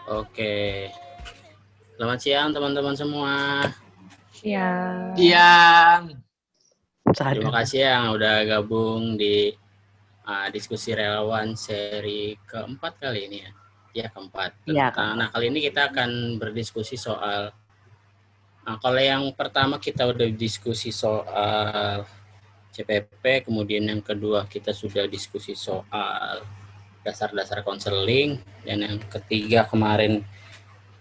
Oke. Selamat siang teman-teman semua. Siang. Terima kasih yang udah gabung di diskusi relawan seri keempat kali ini ya. Ya keempat. Nah kali ini kita akan berdiskusi soal. Kalau yang pertama kita udah diskusi soal CPP, kemudian yang kedua kita sudah diskusi soal dasar-dasar konseling, dan yang ketiga kemarin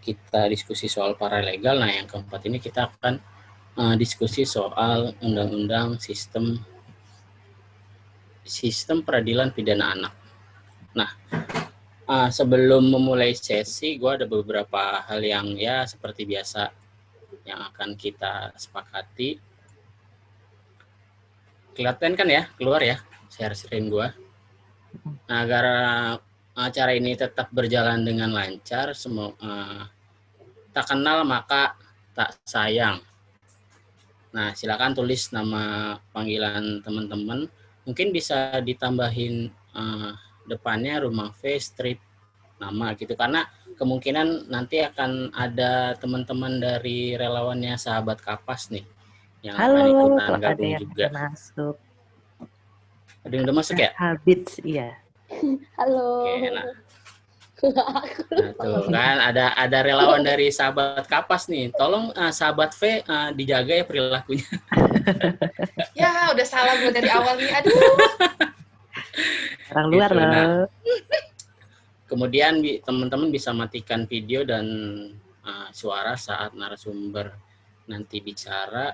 kita diskusi soal paralegal. Nah yang keempat ini kita akan diskusi soal undang-undang sistem peradilan pidana anak. Nah, sebelum memulai sesi, gue ada beberapa hal yang ya seperti biasa yang akan kita sepakati. Kelihatan kan ya, keluar ya share screen gue. Nah, agar acara ini tetap berjalan dengan lancar, tak kenal maka tak sayang. Nah, silakan tulis nama panggilan teman-teman. Mungkin bisa ditambahin depannya rumah V, street, nama gitu. Karena kemungkinan nanti akan ada teman-teman dari relawannya Sahabat Kapas nih yang akan ikutan gabung juga. Masuk. Ada yang udah masuk ya? Habits, iya. Halo. Oke, nah tuh kan ada relawan dari Sahabat Kapas nih. Tolong Sahabat V dijaga ya perilakunya. Ya udah salah gue dari awal nih. Aduh. Orang luar gitu, loh. Kemudian teman-teman bisa matikan video dan suara saat narasumber nanti bicara.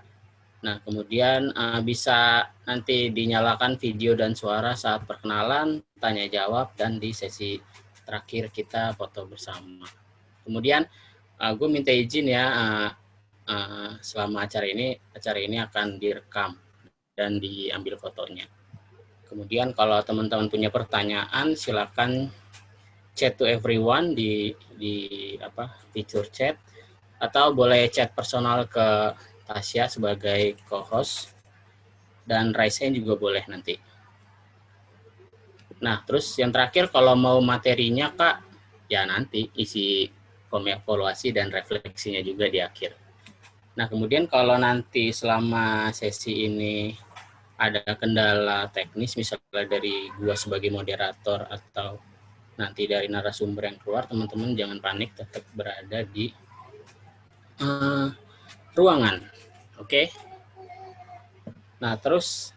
Nah, kemudian bisa nanti dinyalakan video dan suara saat perkenalan, tanya jawab, dan di sesi terakhir kita foto bersama. Kemudian gue minta izin ya, selama acara ini akan direkam dan diambil fotonya. Kemudian kalau teman-teman punya pertanyaan, silakan chat to everyone di fitur chat, atau boleh chat personal ke Tasya sebagai co-host, dan raise hand juga boleh nanti. Nah, terus yang terakhir kalau mau materinya Kak, ya nanti isi form evaluasi dan refleksinya juga di akhir. Nah, kemudian kalau nanti selama sesi ini ada kendala teknis, misalnya dari gua sebagai moderator atau nanti dari narasumber yang keluar, teman-teman jangan panik, tetap berada di ruangan. Oke. Nah, terus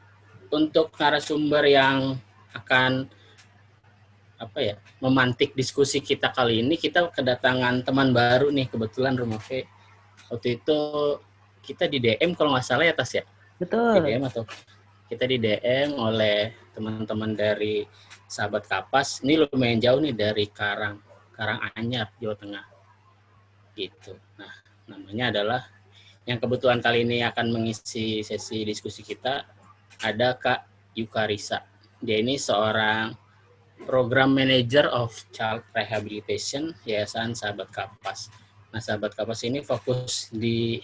untuk narasumber yang akan memantik diskusi kita kali ini, kita kedatangan teman baru nih, kebetulan Rumah V. Waktu itu kita di DM kalau nggak salah ya Tas ya? Betul. Di DM atau kita di DM oleh teman-teman dari Sahabat Kapas. Ini lumayan jauh nih dari Karanganyar, Jawa Tengah. Gitu. Nah, namanya adalah yang kebetulan kali ini akan mengisi sesi diskusi kita, ada Kak Yukarisa. Dia ini seorang Program Manager of Child Rehabilitation Yayasan Sahabat Kapas. Nah, Sahabat Kapas ini fokus di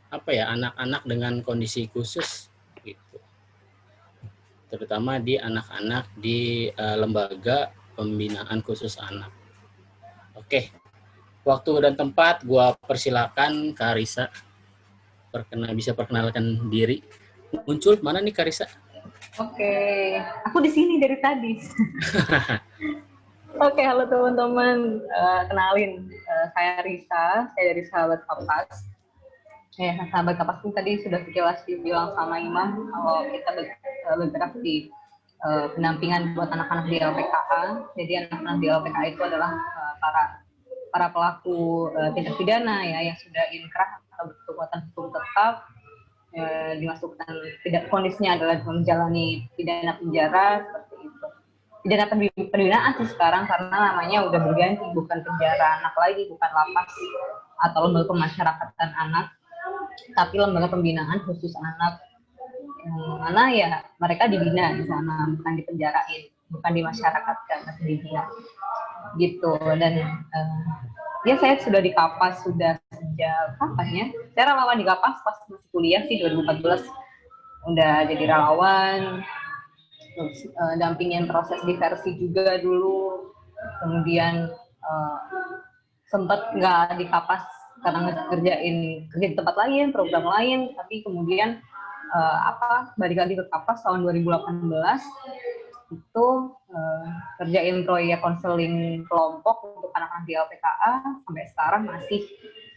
anak-anak dengan kondisi khusus gitu. Terutama di anak-anak di lembaga pembinaan khusus anak. Oke. Waktu dan tempat, gua persilakan Kak Risa. Bisa perkenalkan diri. Muncul mana nih Kak Risa? Oke, aku di sini dari tadi. Oke, halo teman-teman. Kenalin, saya Risa. Saya dari Sahabat Kapas. Sahabat Kapas ini tadi sudah sekilas dibilang sama Imam kalau kita bergerak di pendampingan buat anak-anak di LPKA. Jadi anak-anak di LPKA itu adalah para pelaku tindak pidana ya yang sudah inkrah atau berkekuatan hukum tetap, dimasukkan kondisinya adalah menjalani pidana penjara seperti itu. Pidana pembinaan sih sekarang karena namanya udah berganti, bukan penjara anak lagi, bukan lapas atau lembaga pemasyarakatan anak, tapi lembaga pembinaan khusus anak, yang mana ya mereka dibina di sana, bukan dipenjarain, bukan dimasyarakatkan, masih dibina gitu. Dan ya saya sudah di Kapas sudah sejak kapan ya? Saya relawan di Kapas pas masih kuliah sih 2014. Udah jadi relawan, dampingin proses diversi juga dulu. Kemudian sempat nggak di Kapas karena kerja di tempat lain, program lain, tapi kemudian balik lagi ke Kapas tahun 2018 itu kerjain proyek konseling kelompok untuk anak-anak di LPKA, sampai sekarang masih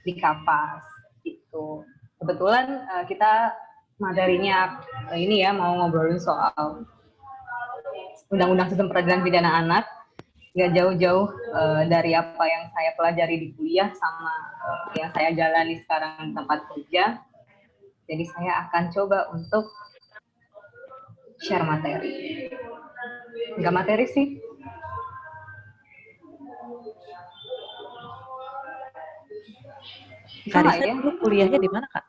di Kapas gitu. Kebetulan kita materinya ini ya mau ngobrolin soal Undang-Undang Sistem Peradilan Pidana Anak, nggak jauh-jauh dari apa yang saya pelajari di kuliah sama yang saya jalani sekarang di tempat kerja. Jadi saya akan coba untuk share materi. Nggak materi sih. Kak Risa, dulu kuliahnya di mana, Kak?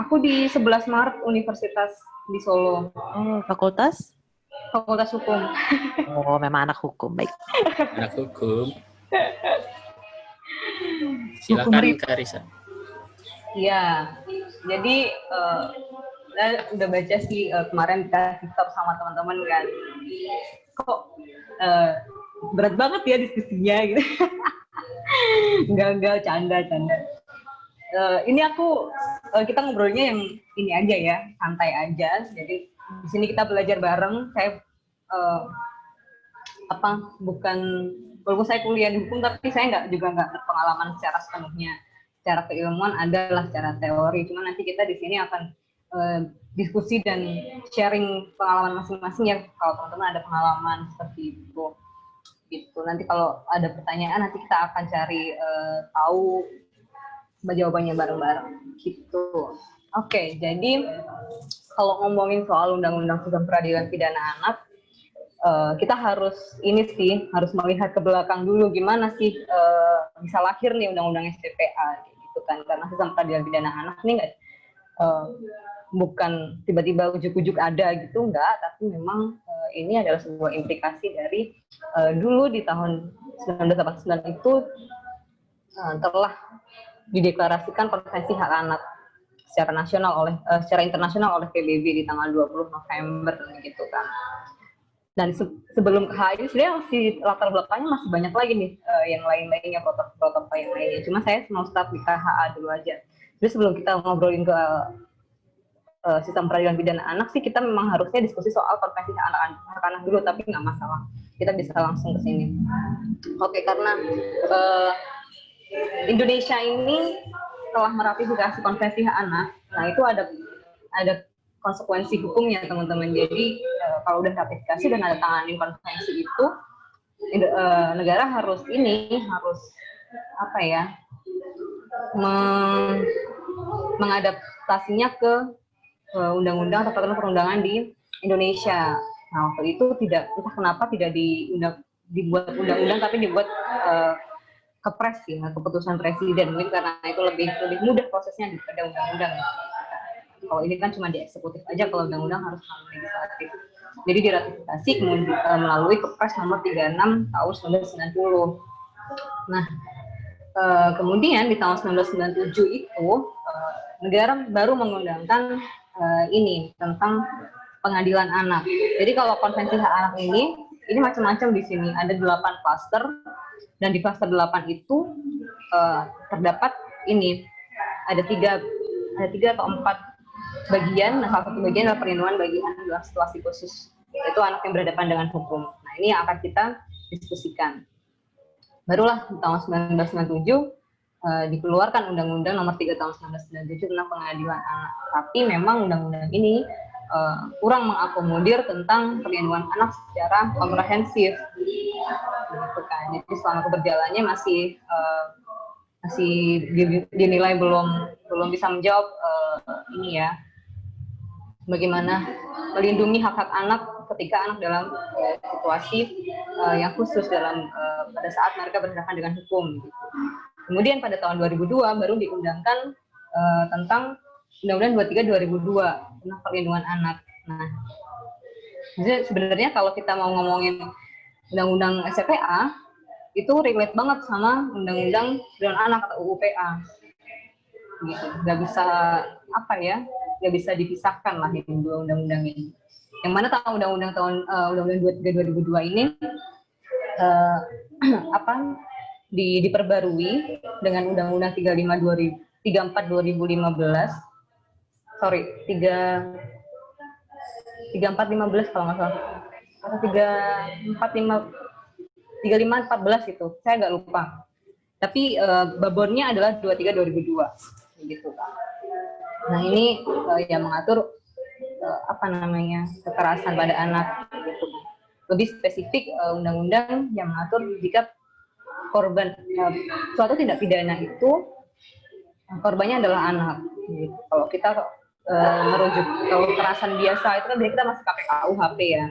Aku di 11 Maret Universitas di Solo. Oh, fakultas? Fakultas Hukum. Oh, memang anak hukum, baik. Anak hukum. Silakan Kak Risa. Iya, jadi saya udah baca sih kemarin kita TikTok sama teman-teman kan. Kok berat banget ya diskusinya gitu. Enggak, canda. Ini kita ngobrolnya yang ini aja ya, santai aja. Jadi di sini kita belajar bareng. Saya walaupun saya kuliah di hukum, tapi saya nggak berpengalaman secara sepenuhnya. Secara keilmuan adalah secara teori. Cuma nanti kita di sini akan diskusi dan sharing pengalaman masing-masing ya. Kalau teman-teman ada pengalaman seperti itu, gitu. Nanti kalau ada pertanyaan, nanti kita akan cari tahu jawabannya bareng-bareng, gitu. Oke, jadi kalau ngomongin soal Undang-Undang Sistem Peradilan Pidana Anak, kita harus melihat ke belakang dulu gimana sih bisa lahir nih Undang-Undang SPPA, gitu kan? Karena Sistem Peradilan Pidana Anak ini bukan tiba-tiba ujuk-ujuk ada gitu, enggak, tapi memang ini adalah sebuah implikasi dari dulu di tahun 1989 itu telah dideklarasikan Konvensi Hak Anak secara internasional oleh PBB di tanggal 20 November gitu kan. Dan sebelum ke HI sebenarnya masih latar belakangnya masih banyak lagi nih yang lain-lainnya, protokol yang lainnya. Cuma saya mau start di KHA dulu aja. Jadi sebelum kita ngobrolin ke sistem peradilan pidana anak sih, kita memang harusnya diskusi soal konvensi hak anak dulu, tapi nggak masalah. Kita bisa langsung ke sini. Oke, karena Indonesia ini telah meratifikasi konvensi hak anak, nah itu ada konsekuensi hukumnya teman-teman. Jadi kalau udah ratifikasi dan ada tanganin konvensi itu, negara harus mengadaptasinya ke undang-undang atau peraturan perundangan di Indonesia. Nah waktu itu entah kenapa tidak dibuat undang-undang, tapi dibuat kepres ya, keputusan presiden. Mungkin karena itu lebih mudah prosesnya daripada undang-undang. Kalau ini kan cuma di eksekutif aja, kalau undang-undang harus melalui legislatif. Jadi diratifikasi kemudian melalui Kepres nomor 36 tahun 1990. Nah, kemudian di tahun 1997 itu negara baru mengundangkan ini tentang pengadilan anak. Jadi kalau konvensi hak anak ini macam-macam di sini. Ada 8 klaster, dan di klaster 8 itu terdapat ada tiga atau 4 bagian. Nah, salah satu bagian adalah perlindungan bagi anak dalam situasi khusus, yaitu anak yang berhadapan dengan hukum. Nah, ini yang akan kita diskusikan. Barulah di tahun 1997 dikeluarkan Undang-Undang Nomor 3 tahun 1997 tentang pengadilan anak. Tapi memang undang-undang ini kurang mengakomodir tentang perlindungan anak secara komprehensif. Gitu kan. Jadi selama keberjalannya masih dinilai belum bisa menjawab bagaimana melindungi hak-hak anak ketika anak dalam situasi yang khusus pada saat mereka berhadapan dengan hukum. Gitu. Kemudian pada tahun 2002 baru diundangkan tentang Undang-Undang 23 2002 tentang perlindungan anak. Nah, jadi sebenarnya kalau kita mau ngomongin Undang-Undang SPPA itu relate banget sama Undang-Undang Perlindungan Anak atau UU-PA. Gitu. Nggak bisa dipisahkan lah ini dua undang-undang ini. Yang mana Undang-Undang 23 2002 ini diperbarui dengan Undang-Undang 34 2015. Sorry, 3415 kalau nggak salah. Atau 3514 itu. Saya nggak lupa. Tapi babonnya adalah 23 2002 gitu. Nah, ini yang mengatur kekerasan pada anak gitu. Lebih spesifik undang-undang yang mengatur jika korban suatu tindak pidana itu korbannya adalah anak gitu. Kalau kita merujuk kalau kekerasan biasa itu kan kita masih pakai KUHP ya,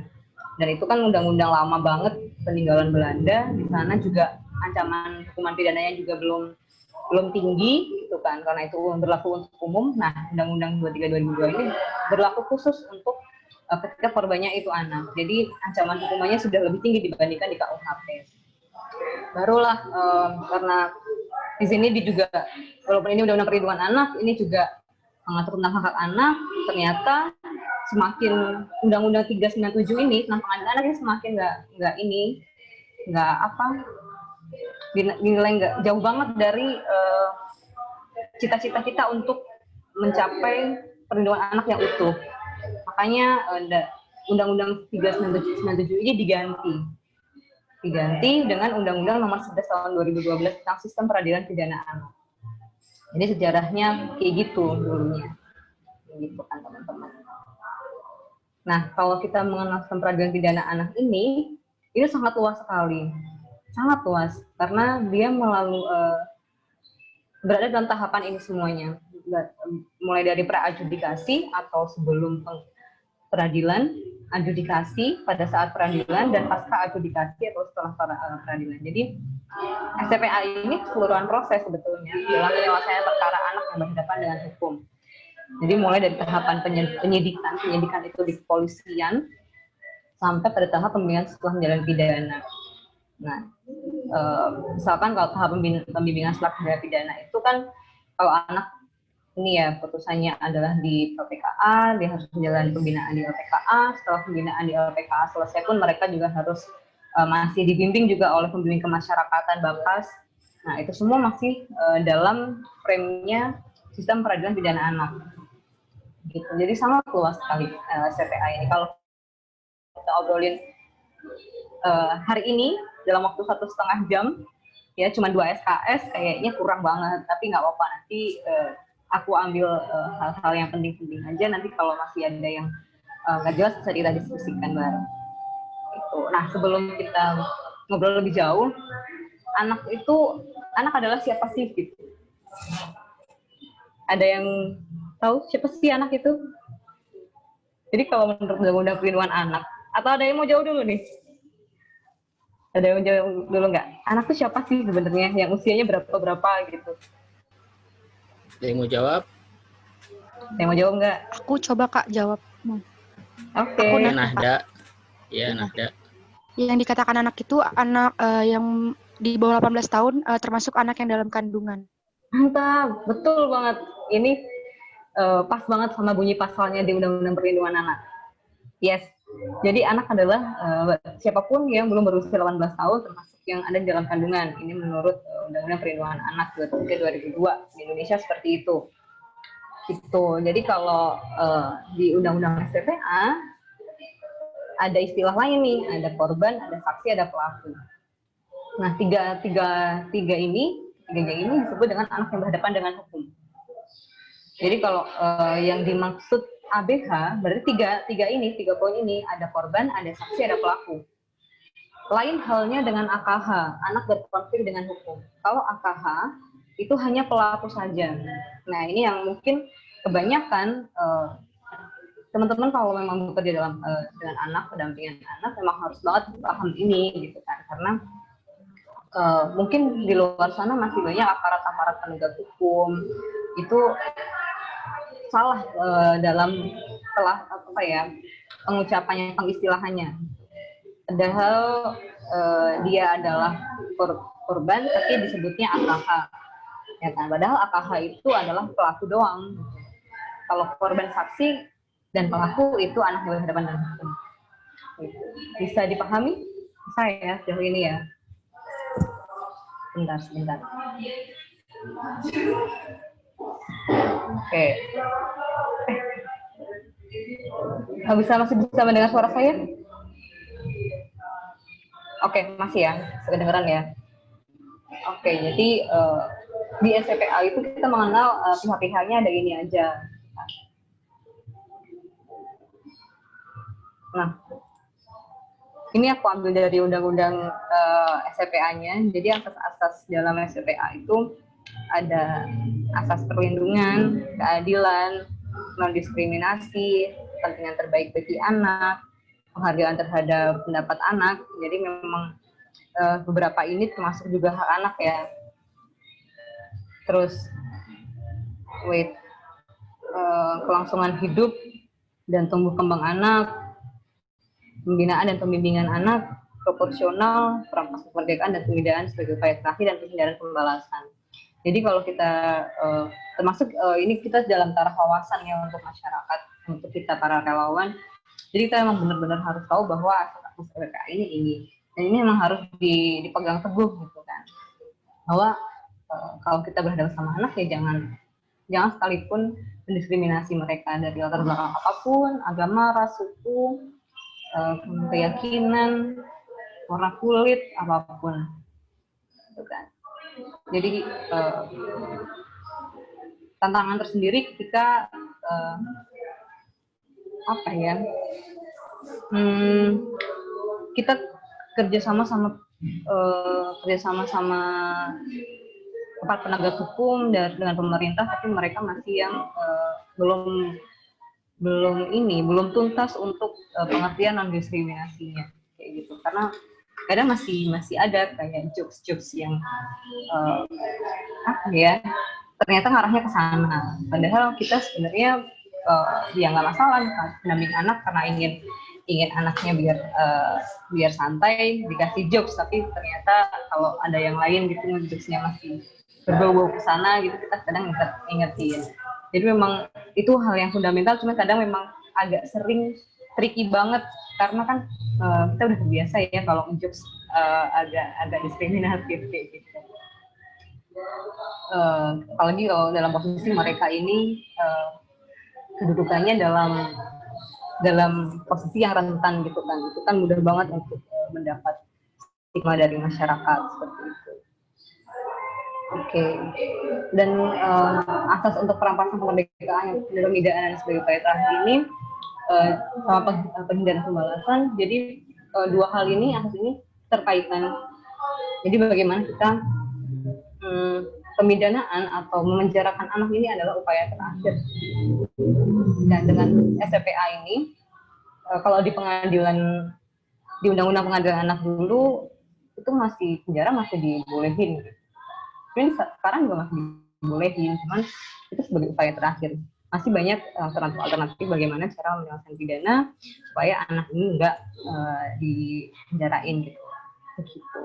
dan itu kan undang-undang lama banget peninggalan Belanda. Di sana juga ancaman hukuman pidananya juga belum tinggi gitu kan, karena itu berlaku untuk umum. Nah, Undang-Undang 23 2002 ini berlaku khusus untuk ketika korbannya itu anak. Jadi ancaman hukumannya sudah lebih tinggi dibandingkan di KUHP. Barulah karena di sini juga walaupun ini Undang-Undang Perlindungan Anak, ini juga mengatur tentang hak anak. Ternyata semakin Undang-Undang 397 ini tentang pengadilan anak ini semakin dinilai nggak jauh banget dari cita-cita kita untuk mencapai perlindungan anak yang utuh. Makanya Undang-Undang 397 ini diganti dengan Undang-Undang Nomor 11 Tahun 2012 tentang Sistem Peradilan Pidana Anak. Jadi sejarahnya kayak gitu dulunya, gitu kan teman-teman. Nah, kalau kita mengenal sistem peradilan pidana anak ini sangat luas sekali, sangat luas, karena dia berada dalam tahapan ini semuanya, mulai dari pra-adjudikasi atau sebelum peradilan, adjudikasi, pada saat peradilan, dan pasca adjudikasi atau setelah peradilan. Jadi STPA ini keseluruhan proses sebetulnya dalam penyelesaian perkara anak yang berhadapan dengan hukum. Jadi mulai dari tahapan penyidikan itu di kepolisian sampai pada tahap pembimbingan setelah menjalani pidana. Nah, misalkan kalau tahap pembimbingan setelah menjalani pidana itu kan kalau anak ini ya putusannya adalah di LPKA, dia harus menjalani pembinaan di LPKA. Setelah pembinaan di LPKA selesai pun mereka juga harus masih dibimbing juga oleh pembimbing kemasyarakatan Bapas. Nah, itu semua masih dalam frame-nya sistem peradilan pidana anak. Gitu. Jadi sangat luas sekali CPA ini. Kalau kita obrolin hari ini dalam waktu 1,5 jam, ya cuma 2 SKS kayaknya kurang banget. Tapi nggak apa-apa, nanti aku ambil hal-hal yang penting-penting aja. Nanti kalau masih ada yang nggak jelas bisa kita diskusikan bareng. Gitu. Nah, sebelum kita ngobrol lebih jauh, anak adalah siapa sih? Gitu. Ada yang tahu siapa sih anak itu? Jadi kalau menurut Undang-Undang Perlindungan Anak, atau ada yang mau jauh dulu nih? Ada yang mau jauh dulu nggak? Anak itu siapa sih sebenarnya? Yang usianya berapa gitu? Ada yang mau jawab? Ada yang mau jawab nggak? Aku coba Kak jawab. Oke. Nahda. Ya, Nahda. Yang dikatakan anak itu anak yang di bawah 18 tahun, termasuk anak yang dalam kandungan. Mantap, betul banget. Ini pas banget sama bunyi pasalnya di Undang-Undang Perlindungan Anak. Yes, jadi anak adalah siapapun yang belum berusia 18 tahun, termasuk yang ada di dalam kandungan. Ini menurut Undang-Undang Perlindungan Anak 2002 di Indonesia seperti itu. Gitu. Jadi kalau di Undang-Undang STPA ada istilah lain nih, ada korban, ada saksi, ada pelaku. Nah, tiga ini disebut dengan anak yang berhadapan dengan hukum. Jadi kalau yang dimaksud ABH, berarti tiga poin ini, ada korban, ada saksi, ada pelaku. Lain halnya dengan AKH, anak berkonflik dengan hukum. Kalau AKH, itu hanya pelaku saja. Nah, ini yang mungkin kebanyakan teman-teman kalau memang bekerja dengan anak, pendampingan anak, memang harus banget paham ini, gitu kan. Karena mungkin di luar sana masih banyak aparat-aparat penegak hukum itu salah dalam pengucapannya, pengistilahannya. Padahal dia adalah korban, tapi disebutnya AKH, ya kan? Padahal AKH itu adalah pelaku doang. Kalau korban, saksi, dan pelaku itu anak yang berhadapan dengan hukum. Bisa dipahami? Saya sejauh ini ya. Sebentar. Oke. Masih bisa mendengar suara saya? Oke, masih ya, kedengeran ya. Oke, jadi di SCPA itu kita mengenal pihak-pihaknya ada ini aja. Nah, ini aku ambil dari undang-undang SCPA-nya. Jadi asas-asas dalam SCPA itu ada asas perlindungan, keadilan, non-diskriminasi, kepentingan terbaik bagi anak, penghargaan terhadap pendapat anak. Jadi memang beberapa ini termasuk juga hak anak ya. Terus kelangsungan hidup dan tumbuh kembang anak, pembinaan dan pembimbingan anak, proporsional, perampasan kemerdekaan dan pengindahan sebagai upaya terakhir dan penghindaran pembalasan. Jadi kalau kita termasuk ini kita dalam taraf wawasan ya untuk masyarakat, untuk kita para relawan. Jadi kita memang benar-benar harus tahu bahwa asas SCPA ini dan ini memang harus dipegang teguh gitu kan. Bahwa kalau kita berhadapan sama anak ya jangan sekalipun mendiskriminasi mereka dari latar belakang apapun, agama, ras, suku, keyakinan, warna kulit, apapun, gitu kan. Jadi tantangan tersendiri ketika kita kerjasama sama aparat penegak hukum dengan pemerintah, tapi mereka masih yang belum tuntas untuk pengertian non diskriminasinya kayak gitu, karena kadang masih ada kayak jokes yang ternyata ngarahnya ke sana, padahal kita sebenarnya ya nggak masalah pendamping anak karena ingin anaknya biar santai dikasih jokes, tapi ternyata kalau ada yang lain gitu jokesnya masih berbau-bau ke sana gitu, kita kadang ingetin. Jadi memang itu hal yang fundamental, cuma kadang memang agak sering tricky banget karena kan kita udah terbiasa ya kalau jokes agak diskriminatif kayak gitu. Apalagi kalau dalam posisi mereka ini kedudukannya dalam posisi yang rentan gitu kan, itu kan mudah banget untuk mendapat stigma dari masyarakat seperti itu. Oke. Dan asas untuk perampasan kemerdekaan dan pemidaanan sebagai upaya terakhir ini sama penghindaran pembalasan. Jadi dua hal ini, asas ini terkaitan. Jadi bagaimana kita pemidanaan atau memenjarakan anak ini adalah upaya terakhir. Dan dengan SCPA ini, kalau di pengadilan, di Undang-Undang Pengadilan Anak dulu, itu penjara masih dibolehin. Mungkin sekarang juga masih dibolehin, cuman itu sebagai upaya terakhir. Masih banyak alternatif bagaimana cara menyelesaikan pidana supaya anak ini enggak dipenjarain gitu. Begitu.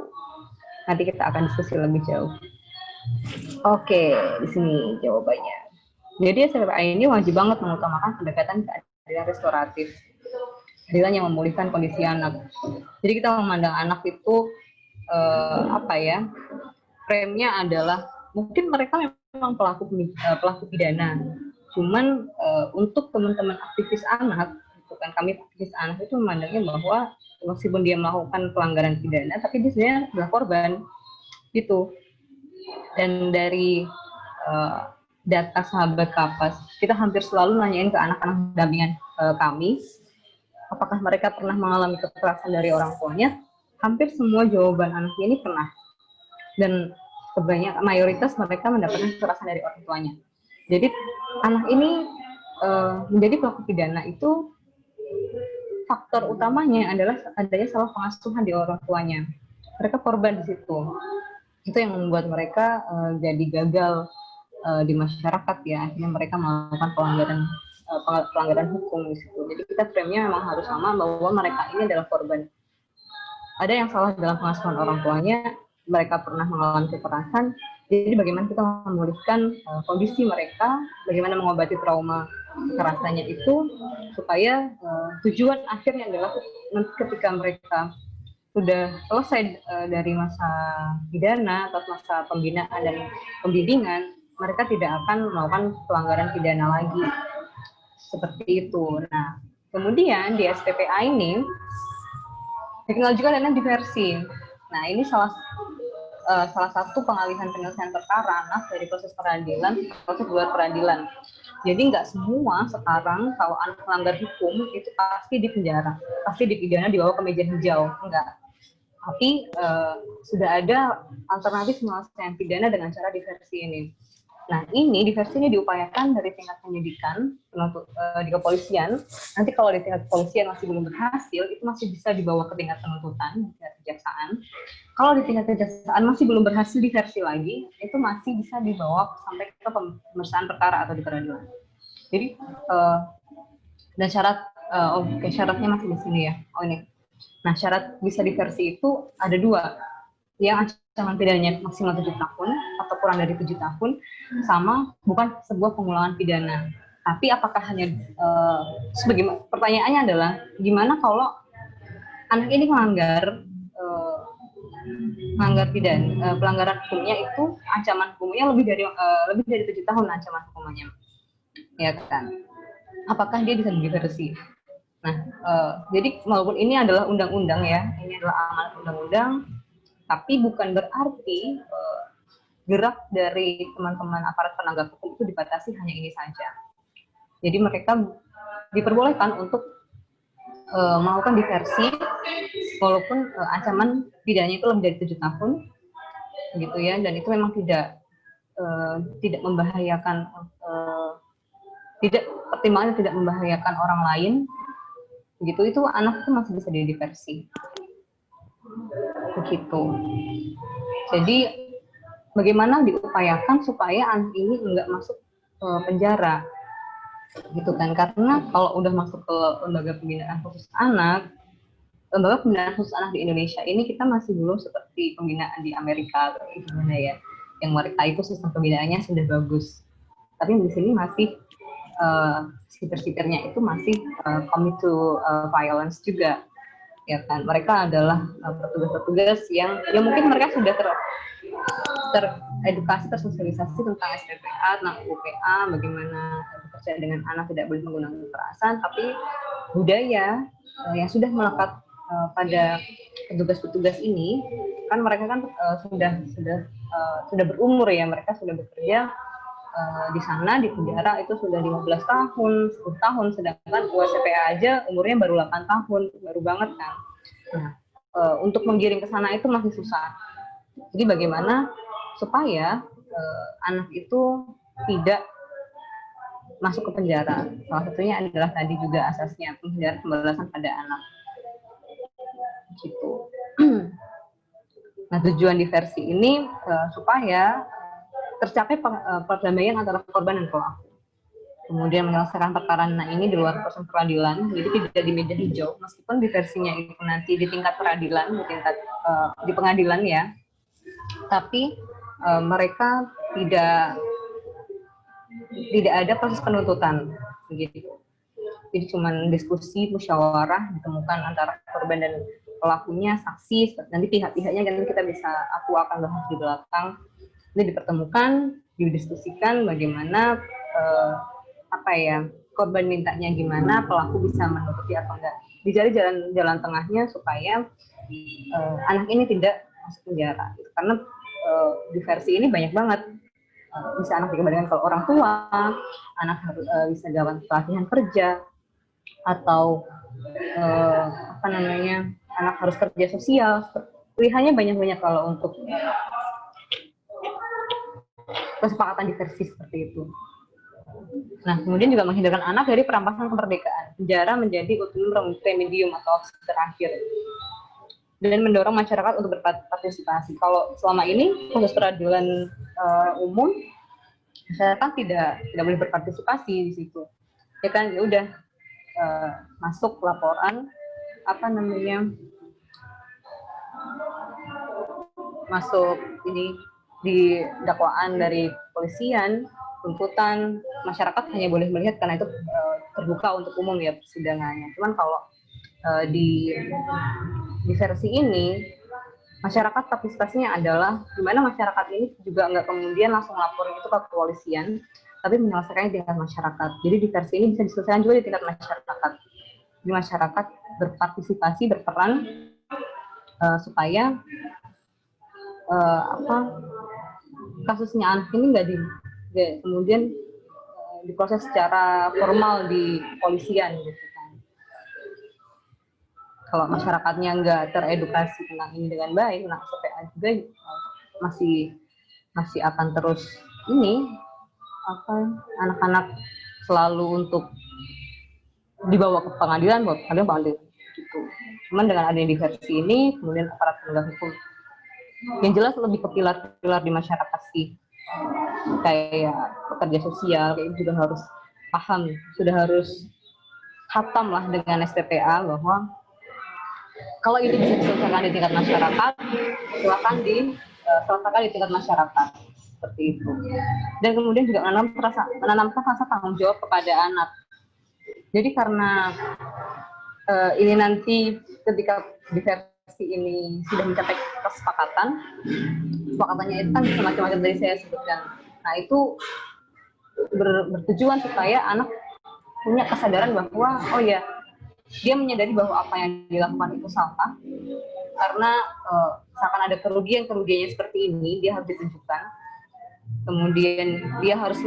Nanti kita akan diskusi lebih jauh. Oke, di sini jawabannya. Jadi SCPA ini wajib banget mengutamakan pendekatan keadilan restoratif, keadilan yang memulihkan kondisi anak. Jadi kita memandang anak itu frame-nya adalah mungkin mereka memang pelaku pidana, cuman untuk teman-teman aktivis anak, bukan kami aktivis anak itu memandangnya bahwa meskipun dia melakukan pelanggaran pidana, tapi dia sebenarnya adalah korban gitu. Dan dari data sahabat Kapas, kita hampir selalu nanyain ke anak-anak dampingan kami, apakah mereka pernah mengalami kekerasan dari orang tuanya. Hampir semua jawaban anaknya ini pernah. Dan kebanyakan mayoritas mereka mendapatkan kekerasan dari orang tuanya. Jadi anak ini menjadi pelaku pidana itu faktor utamanya adalah adanya salah pengasuhan di orang tuanya. Mereka korban di situ. Itu yang membuat mereka jadi gagal di masyarakat ya. Akhirnya mereka melakukan pelanggaran hukum di situ. Jadi kita frame-nya memang harus sama bahwa mereka ini adalah korban. Ada yang salah dalam pengasuhan orang tuanya, mereka pernah mengalami kekerasan. Jadi bagaimana kita memulihkan kondisi mereka, bagaimana mengobati trauma kekerasannya itu, supaya tujuan akhirnya adalah ketika mereka sudah selesai dari masa pidana atau masa pembinaan dan pembimbingan, mereka tidak akan melakukan pelanggaran pidana lagi. Seperti itu. Nah, kemudian di SPPA ini dikenal juga dengan diversi. Nah, ini salah satu pengalihan penyelesaian perkara anak dari proses peradilan ke proses luar peradilan. Jadi nggak semua sekarang kalau anak melanggar hukum itu pasti dipenjara, pasti dipidana dibawa ke meja hijau, enggak. Tapi sudah ada alternatif penyelesaian pidana dengan cara diversi ini. Nah, diversi ini diupayakan dari tingkat penyidikan di kepolisian. Nanti kalau di tingkat kepolisian masih belum berhasil, itu masih bisa dibawa ke tingkat penuntutan, di tingkat kejaksaan. Kalau di tingkat kejaksaan masih belum berhasil diversi lagi, itu masih bisa dibawa sampai ke pemeriksaan perkara atau di peradilan. Jadi, dan syaratnya masih di sini ya. Oh ini. Nah, syarat bisa diversi itu ada 2. Yang ancaman pidananya maksimal 7 tahun atau kurang dari 7 tahun, sama bukan sebuah pengulangan pidana. Tapi apakah hanya pertanyaannya adalah gimana kalau anak ini melanggar pidana, pelanggaran hukumnya itu ancaman hukumnya lebih dari 7 tahun ancaman hukumannya, ya kan? Apakah dia bisa diversi? Nah, jadi walaupun ini adalah undang-undang ya, ini adalah amanat undang-undang. Tapi bukan berarti gerak dari teman-teman aparat penegak hukum itu dibatasi hanya ini saja. Jadi mereka diperbolehkan untuk melakukan diversi walaupun ancaman pidananya itu lebih dari 7 tahun, gitu ya. Dan itu memang tidak membahayakan, pertimbangannya tidak membahayakan orang lain, begitu. Itu anak itu masih bisa diversi. Begitu. Jadi bagaimana diupayakan supaya anak ini enggak masuk penjara, gitu kan? Karena kalau udah masuk ke lembaga pembinaan khusus anak, lembaga pembinaan khusus anak di Indonesia ini kita masih belum seperti pembinaan di Amerika, gimana ya? Yang mereka itu sistem pembinaannya sudah bagus. Tapi di sini masih sitir-sitirnya itu masih commit to violence juga. Ya kan, mereka adalah petugas-petugas yang mungkin mereka sudah teredukasi, tersosialisasi tentang SPPA, tentang UPA, bagaimana bekerja dengan anak tidak boleh menggunakan kekerasan, tapi budaya yang sudah melekat pada petugas-petugas ini, kan mereka kan sudah berumur ya, mereka sudah bekerja di sana, di penjara itu sudah 15 tahun, 10 tahun, sedangkan USPA aja umurnya baru 8 tahun, baru banget kan. Nah, untuk menggiring ke sana itu masih susah. Jadi bagaimana supaya anak itu tidak masuk ke penjara? Salah satunya adalah tadi juga asasnya penghindar pembalasan pada anak. Gitu. Nah, tujuan diversi ini supaya tercapai perdamaian antara korban dan pelaku. Kemudian menyelesaikan perkara ini di luar proses peradilan, jadi tidak di meja hijau, meskipun diversinya itu nanti di tingkat peradilan, di pengadilan ya. Tapi mereka tidak ada proses penuntutan, begitu. Jadi cuma diskusi, musyawarah ditemukan antara korban dan pelakunya, saksi, nanti pihak-pihaknya kan kita bisa, aku akan bahas di belakang. Ini dipertemukan, didiskusikan bagaimana korban mintanya gimana, pelaku bisa menutupi atau enggak. Dicari jalan tengahnya supaya anak ini tidak masuk penjara. Karena diversi ini banyak banget. Bisa anak dikembalikan ke orang tua, anak harus bisa dapat pelatihan kerja, atau anak harus kerja sosial. Pilihannya banyak-banyak kalau untuk kesepakatan diversi seperti itu. Nah, kemudian juga menghindarkan anak dari perampasan kemerdekaan. Penjara menjadi ultimum remedium atau opsi terakhir. Dan mendorong masyarakat untuk berpartisipasi. Kalau selama ini proses peradilan umum, masyarakat tidak boleh berpartisipasi di situ. Ya kan, ya udah masuk laporan masuk ini di dakwaan dari polisian, tuntutan, masyarakat hanya boleh melihat karena itu terbuka untuk umum ya persidangannya. Cuman kalau di di versi ini masyarakat partisipasinya adalah gimana masyarakat ini juga nggak kemudian langsung lapor itu ke kepolisian, tapi menyelesaikannya di tingkat masyarakat. Jadi di versi ini bisa diselesaikan juga di tingkat masyarakat. Di masyarakat berpartisipasi, berperan supaya kasusnya anak ini nggak kemudian diproses secara formal di kepolisian gitu kan. Kalau masyarakatnya nggak teredukasi tentang ini dengan baik, nah SPA juga masih akan terus anak-anak selalu untuk dibawa ke pengadilan, gitu. Cuman dengan adanya diversi ini, kemudian aparat penegak hukum yang jelas lebih ke pilar-pilar di masyarakat sih, kayak pekerja sosial kayak juga harus paham, sudah harus hatam lah dengan STPA bahwa kalau itu bisa diselesaikan di tingkat masyarakat, silakan diselesaikan di tingkat masyarakat seperti itu. Dan kemudian juga menanamkan rasa tanggung jawab kepada anak. Jadi karena ini nanti ketika diversi ini sudah mencapai kesepakatannya itu kan bisa macam-macam dari saya sebutkan. Nah itu bertujuan supaya anak punya kesadaran bahwa oh ya, dia menyadari bahwa apa yang dilakukan itu salah, karena misalkan ada kerugiannya seperti ini, dia harus ditunjukkan. Kemudian dia harus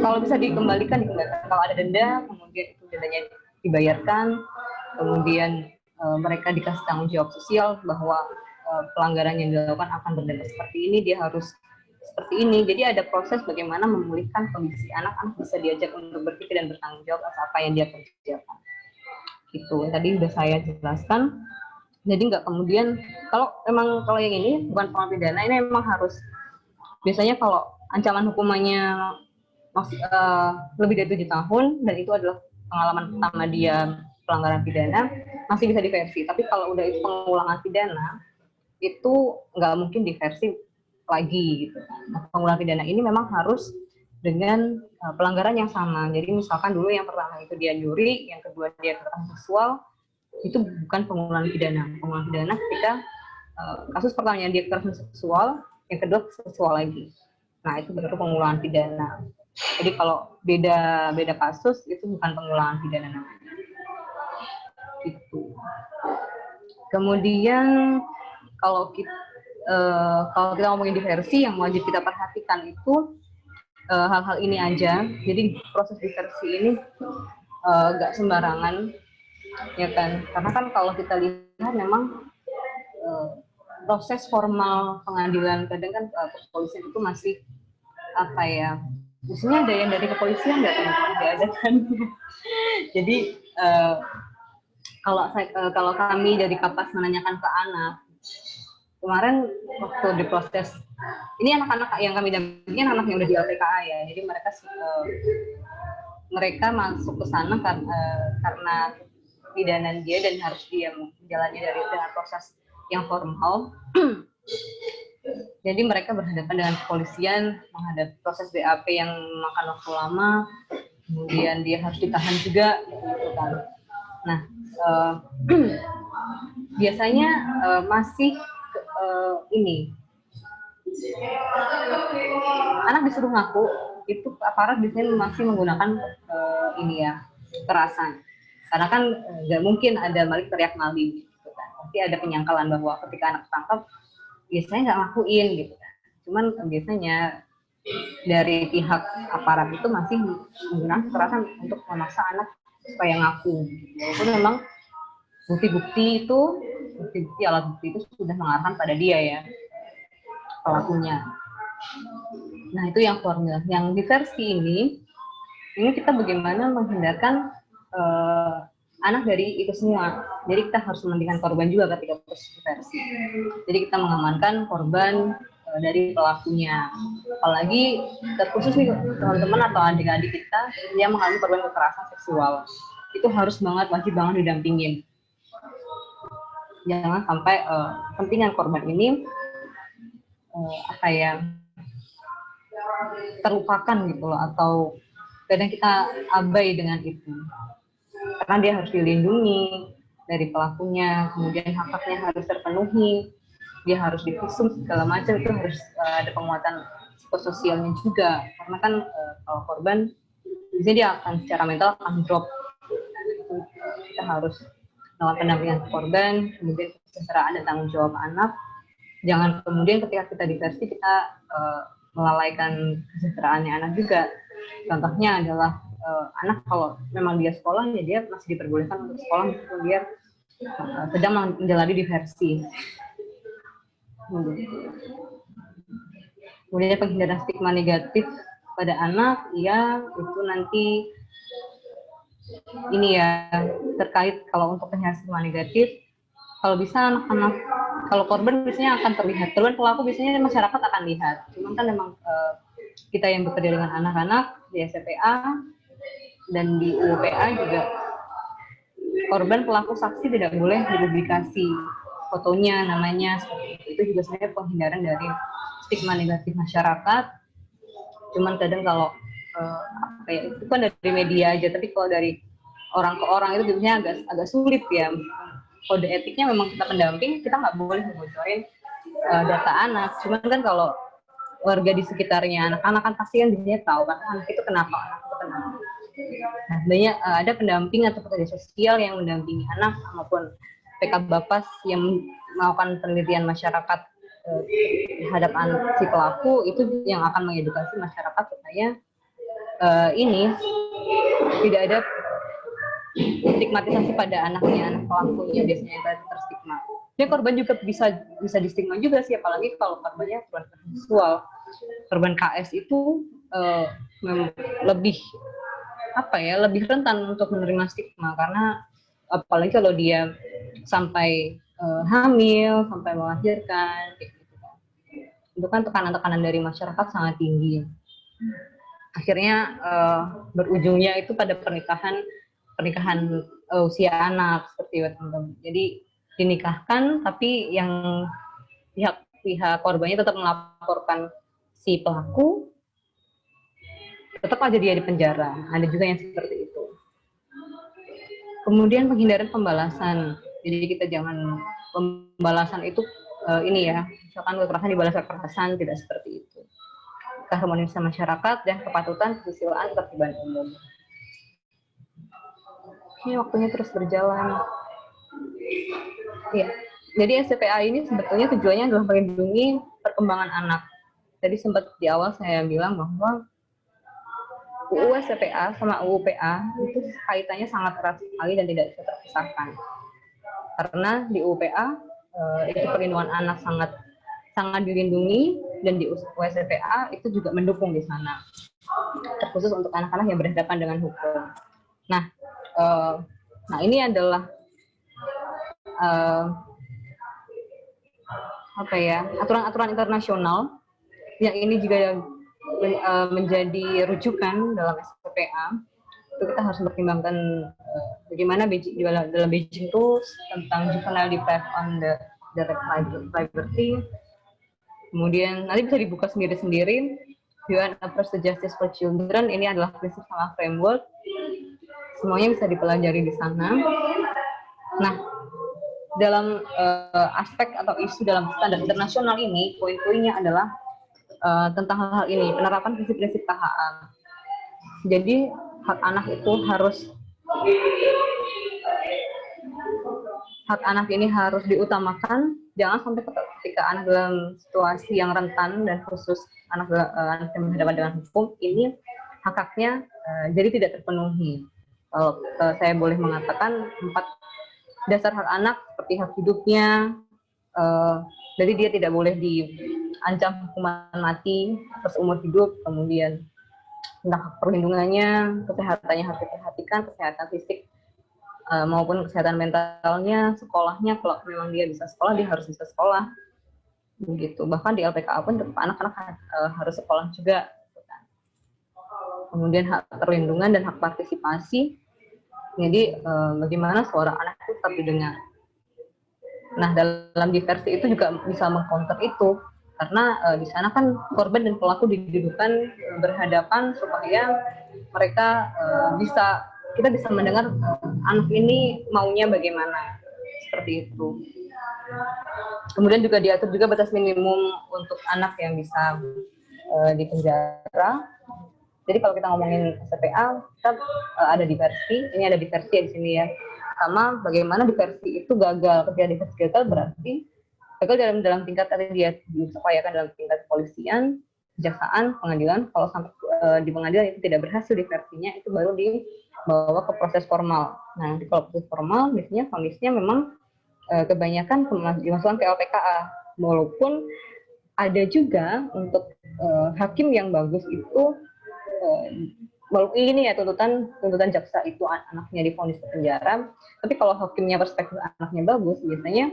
kalau bisa dikembalikan. Kalau ada denda, kemudian itu dendanya dibayarkan. Kemudian mereka dikasih tanggung jawab sosial bahwa pelanggaran yang dilakukan akan berdampak seperti ini, dia harus seperti ini. Jadi ada proses bagaimana memulihkan kondisi anak-anak bisa diajak untuk berpikir dan bertanggung jawab atas apa yang dia kerjakan. Itu tadi sudah saya jelaskan. Jadi nggak kemudian kalau yang ini bukan pengalaman pidana, ini memang harus biasanya kalau ancaman hukumannya masih lebih dari 7 tahun dan itu adalah pengalaman pertama dia pelanggaran pidana, masih bisa diversi. Tapi kalau udah itu pengulangan pidana, itu nggak mungkin diversi lagi gitu. Nah, pengulangan pidana ini memang harus dengan pelanggaran yang sama. Jadi misalkan dulu yang pertama itu dia nyuri, yang kedua dia kekerasan seksual, itu bukan pengulangan pidana. Pengulangan pidana ketika kasus pertamanya dia kekerasan seksual, yang kedua seksual lagi. Nah itu baru pengulangan pidana. Jadi kalau beda kasus itu bukan pengulangan pidana namanya. Itu. Kemudian kalau kita ngomongin diversi, yang wajib kita perhatikan itu hal-hal ini aja. Jadi proses diversi ini nggak sembarangan, ya kan? Karena kan kalau kita lihat memang proses formal pengadilan kadang kan kepolisian itu masih maksudnya ada yang dari kepolisian nggak ada kan? Jadi kalau kami dari Kapas menanyakan ke anak, kemarin waktu diproses, ini anak-anak yang kami dampingi anak-anak yang udah di LPKA ya, jadi mereka masuk ke sana karena pidanan dia dan harus dia menjalani dengan proses yang formal. Jadi mereka berhadapan dengan kepolisian, menghadapi proses BAP yang makan waktu lama, kemudian dia harus ditahan juga, gitu kan. Nah, biasanya masih anak disuruh ngaku, itu aparat biasanya masih menggunakan kekerasan. Karena kan nggak mungkin ada maling teriak maling, gitu kan. Pasti ada penyangkalan bahwa ketika anak tertangkap, biasanya nggak ngakuin, gitu kan. Cuman biasanya dari pihak aparat itu masih menggunakan kekerasan untuk memaksa anak supaya ngaku. Walaupun memang bukti-bukti alat bukti itu sudah mengarahkan pada dia ya, pelakunya. Nah itu yang formil. Yang diversi ini kita bagaimana menghindarkan anak dari itu semua. Jadi kita harus mementingkan korban juga ketika proses diversi. Jadi kita mengamankan korban dari pelakunya. Apalagi terkhusus nih teman-teman atau adik-adik kita yang mengalami korban kekerasan seksual. Itu harus wajib banget didampingin. Jangan sampai kepentingan korban ini terlupakan gitu loh, atau kadang kita abai dengan itu. Karena dia harus dilindungi, dari pelakunya, kemudian hak-haknya harus terpenuhi, dia harus divisum segala macam, itu harus ada penguatan psikososialnya juga, karena kan kalau korban biasanya dia akan secara mental akan drop. Kita harus melakukan pendampingan korban, kemudian kesejahteraan dan tanggung jawab anak. Jangan kemudian ketika kita diversi kita melalaikan kesejahteraannya anak juga. Contohnya adalah anak kalau memang dia sekolah ya dia masih diperbolehkan untuk sekolah meskipun dia sedang menjalani diversi. Kemudian penghindaran stigma negatif pada anak, ya itu nanti ini ya terkait kalau untuk penghindaran stigma negatif, kalau bisa anak-anak, kalau korban biasanya akan terlihat, korban pelaku biasanya masyarakat akan lihat. Cuman kan memang kita yang bekerja dengan anak-anak di SPA dan di UPA juga, korban pelaku saksi tidak boleh dipublikasi fotonya, namanya, seperti itu. Itu juga sebenarnya penghindaran dari stigma negatif masyarakat. Cuman kadang kalau itu kan dari media aja, tapi kalau dari orang ke orang itu biasanya agak sulit ya. Kode etiknya memang kita pendamping, kita nggak boleh ngebocorin data anak. Cuman kan kalau warga di sekitarnya, anak-anak kan pasti kan biasanya tahu kan anak itu kenapa, anak itu kenapa. Nah, sebenarnya ada pendamping atau pekerja sosial yang mendampingi anak maupun PK Bapas yang melakukan penelitian masyarakat terhadap si pelaku, itu yang akan mengedukasi masyarakat supaya ini tidak ada stigmatisasi pada anaknya, anak pelakunya biasanya yang terstigma. Ya korban juga bisa distigma juga sih, apalagi kalau korbannya korban seksual. Korban KS itu lebih lebih rentan untuk menerima stigma, karena apalagi kalau dia sampai hamil, sampai melahirkan, kayak gitu kan. Itu kan tekanan-tekanan dari masyarakat sangat tinggi. Akhirnya berujungnya itu pada pernikahan usia anak seperti itu, teman-teman. Jadi dinikahkan, tapi yang pihak korbannya tetap melaporkan si pelaku, tetap aja dia di penjara. Ada juga yang seperti itu. Kemudian penghindaran pembalasan. Jadi kita jangan pembalasan itu ini ya, misalkan kekerasan dibalas kekerasan, tidak seperti itu. Keharmonisan masyarakat dan kepatutan kesusilaan ketertiban umum. Ini waktunya terus berjalan. Ya, jadi SPA ini sebetulnya tujuannya adalah melindungi perkembangan anak. Jadi sempat di awal saya bilang bahwa UU SPA sama UU PA itu kaitannya sangat erat sekali dan tidak bisa terpisahkan. Karena di UU PA itu perlindungan anak sangat dilindungi, dan di UU SPA itu juga mendukung di sana, terkhusus untuk anak-anak yang berhadapan dengan hukum. Nah ini adalah aturan-aturan internasional yang ini juga menjadi rujukan dalam SPA. Itu kita harus mempertimbangkan bagaimana dalam Beijing Rules tentang juvenile deprived on the liberty. Kemudian nanti bisa dibuka sendiri-sendiri. UN Approach to Justice for Children, ini adalah prinsip sama framework. Semuanya bisa dipelajari di sana. Nah, dalam aspek atau isu dalam standar internasional ini, poin-poinnya adalah tentang hal-hal ini, penerapan prinsip-prinsip KHA. Jadi hak anak itu hak anak ini harus diutamakan. Jangan sampai ketika anak dalam situasi yang rentan, dan khusus anak yang berhadapan dengan hukum, ini hak-haknya jadi tidak terpenuhi. Kalau saya boleh mengatakan 4 dasar hak anak seperti hak hidupnya, jadi dia tidak boleh diancam hukuman mati atas umur hidup, kemudian tentang hak perlindungannya, kesehatannya harus diperhatikan, kesehatan fisik maupun kesehatan mentalnya, sekolahnya, kalau memang dia bisa sekolah, dia harus bisa sekolah, begitu. Bahkan di LPKA pun anak-anak harus sekolah juga. Kemudian hak perlindungan dan hak partisipasi. Jadi bagaimana suara anak itu tetap didengar. Nah, dalam diversi itu juga bisa mengcounter itu, karena di sana kan korban dan pelaku didudukan berhadapan supaya mereka kita bisa mendengar anak ini maunya bagaimana. seperti itu. Kemudian juga diatur juga batas minimum untuk anak yang bisa dipenjara. Jadi kalau kita ngomongin SPA, kita ada diversi, ini ada diversi di sini ya. Sama bagaimana diversi itu gagal. Ketika diversi gagal berarti gagal dalam tingkat tadi dia diupayakan dalam tingkat kepolisian, kejaksaan, pengadilan. Kalau sampai di pengadilan itu tidak berhasil diversinya, itu baru dibawa ke proses formal. Nah, nanti kalau proses formal biasanya kondisinya memang kebanyakan dimasukkan ke LPKA, walaupun ada juga untuk hakim yang bagus itu walaupun ini ya tuntutan jaksa itu anaknya divonis ke penjara, tapi kalau hakimnya perspektif anaknya bagus, biasanya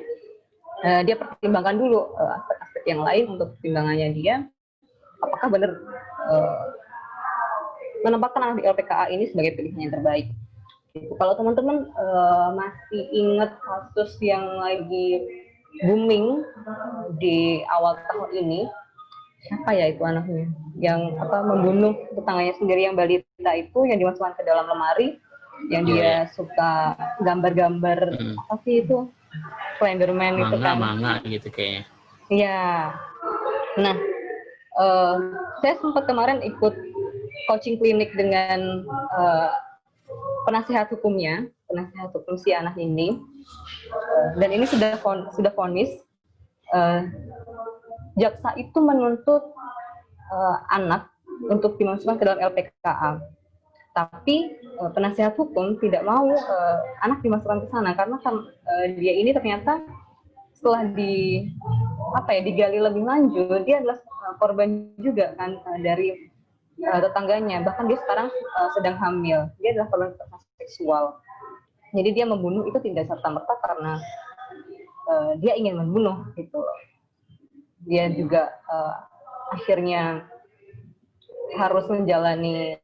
dia pertimbangkan dulu aspek-aspek yang lain untuk pertimbangannya dia, apakah benar menempatkan anak di LPKA ini sebagai pilihan yang terbaik. Kalau teman-teman masih ingat kasus yang lagi booming di awal tahun ini, siapa ya itu anaknya yang membunuh tetangganya sendiri yang balita itu, yang dimasukkan ke dalam lemari, yang dia suka gambar-gambar apa sih itu, Slenderman itu kan, manga gitu kayaknya. Iya. Nah, saya sempat kemarin ikut coaching klinik dengan penasihat hukum si anak ini, dan ini sudah vonis. Jaksa itu menuntut anak untuk dimasukkan ke dalam LPKA, tapi penasihat hukum tidak mau anak dimasukkan ke sana karena dia ini ternyata setelah digali lebih lanjut, dia adalah korban juga kan dari tetangganya, bahkan dia sekarang sedang hamil, dia adalah korban kekerasan seksual. Jadi dia membunuh itu tidak serta-merta karena dia ingin membunuh gitu. Dia juga akhirnya harus menjalani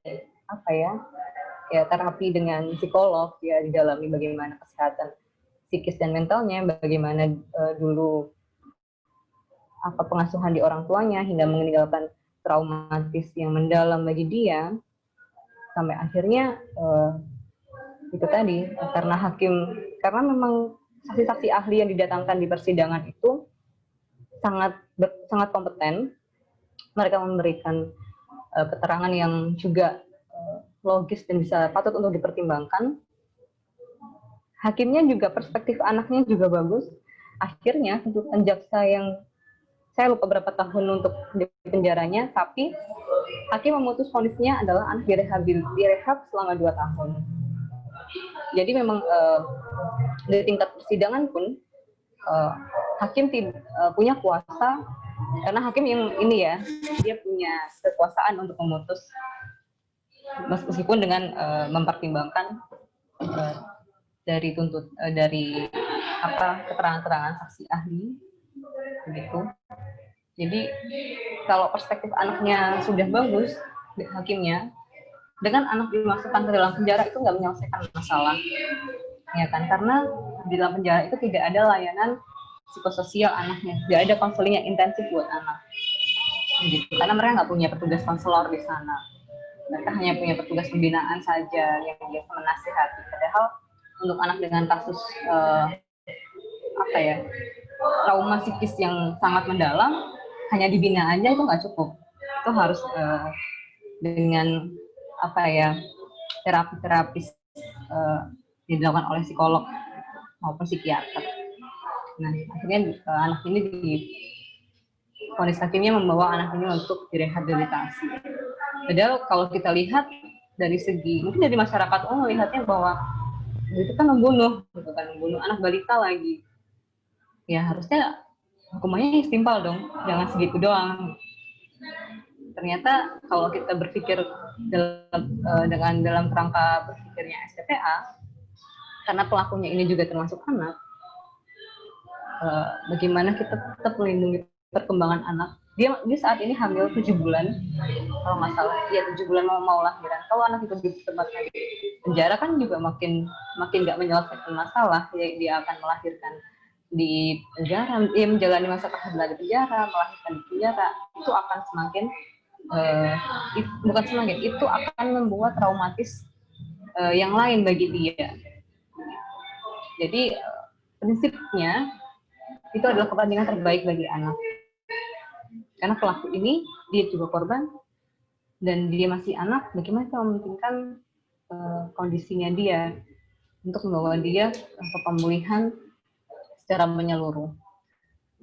terapi dengan psikolog, ya didalami bagaimana kesehatan psikis dan mentalnya, bagaimana dulu pengasuhan di orang tuanya hingga meninggalkan traumatis yang mendalam bagi dia, sampai akhirnya itu tadi karena memang saksi-saksi ahli yang didatangkan di persidangan itu sangat kompeten, mereka memberikan keterangan yang juga logis dan bisa patut untuk dipertimbangkan. Hakimnya juga perspektif anaknya juga bagus. Akhirnya tuntutan jaksa yang saya lupa berapa tahun untuk di penjaranya, tapi hakim memutus vonisnya adalah anak direhab selama 2 tahun. Jadi memang di tingkat persidangan pun hakim punya kuasa, karena hakim yang ini ya, dia punya kekuasaan untuk memutus meskipun dengan mempertimbangkan dari keterangan-keterangan saksi ahli begitu. Jadi kalau perspektif anaknya sudah bagus, hakimnya, dengan anak dimasukkan ke dalam penjara itu nggak menyelesaikan masalah, ya kan? Karena di dalam penjara itu tidak ada layanan psikososial anaknya, tidak ada konseling yang intensif buat anak, gitu. Karena mereka nggak punya petugas konselor di sana, mereka hanya punya petugas pembinaan saja yang biasa menasihati. Padahal untuk anak dengan kasus trauma psikis yang sangat mendalam, hanya dibina aja itu nggak cukup. Itu harus dengan terapi-terapis dilakukan oleh psikolog maupun psikiater. Nah, akhirnya anak ini vonis hakimnya membawa anak ini untuk direhabilitasi. Padahal kalau kita lihat dari segi, mungkin dari masyarakat umum melihatnya bahwa itu kan membunuh anak balita lagi. Ya harusnya hukumannya setimpal dong, jangan segitu doang. Ternyata kalau kita berpikir dalam kerangka berpikirnya SPPA, karena pelakunya ini juga termasuk anak, bagaimana kita tetap melindungi perkembangan anak. Dia saat ini hamil 7 bulan, kalau nggak salah, ya 7 bulan mau lahiran. Kalau anak itu ditempatkan di penjara kan juga makin nggak menyelesaikan masalah. Dia akan melahirkan di penjara, dia menjalani masa kehamilan di penjara, melahirkan di penjara, itu akan itu akan membuat traumatis yang lain bagi dia. Jadi prinsipnya itu adalah kepentingan terbaik bagi anak. Karena pelaku ini dia juga korban dan dia masih anak, bagaimana kita mementingkan kondisinya dia untuk membawa dia ke pemulihan secara menyeluruh.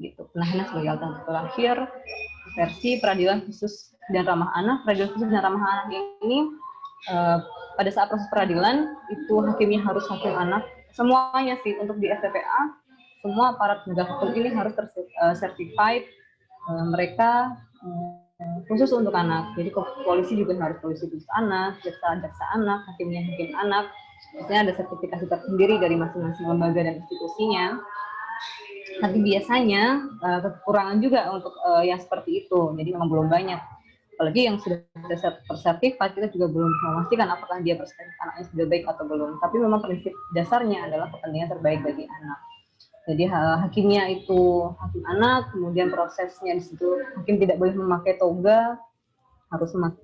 Gitu. Penahanan sebagai alternatif terakhir versi peradilan khusus dan ramah anak. Peradilan khusus dan ramah anak ini pada saat proses peradilan itu hakimnya harus hakim anak. Semuanya sih untuk di STPA, semua aparat penegak hukum ini harus certified mereka khusus untuk anak. Jadi polisi juga harus polisi khusus anak, jaksa anak, hakimnya hakim anak. Biasanya ada sertifikasi tersendiri dari masing-masing lembaga dan institusinya. Tapi biasanya kekurangan juga untuk yang seperti itu. Jadi memang belum banyak. Apalagi yang sudah tersertifikat, kita juga belum bisa memastikan apakah dia perspektif anaknya sudah baik atau belum. Tapi memang prinsip dasarnya adalah kepentingan terbaik bagi anak. Jadi hakimnya itu hakim anak, kemudian prosesnya di situ hakim tidak boleh memakai toga, harus memakai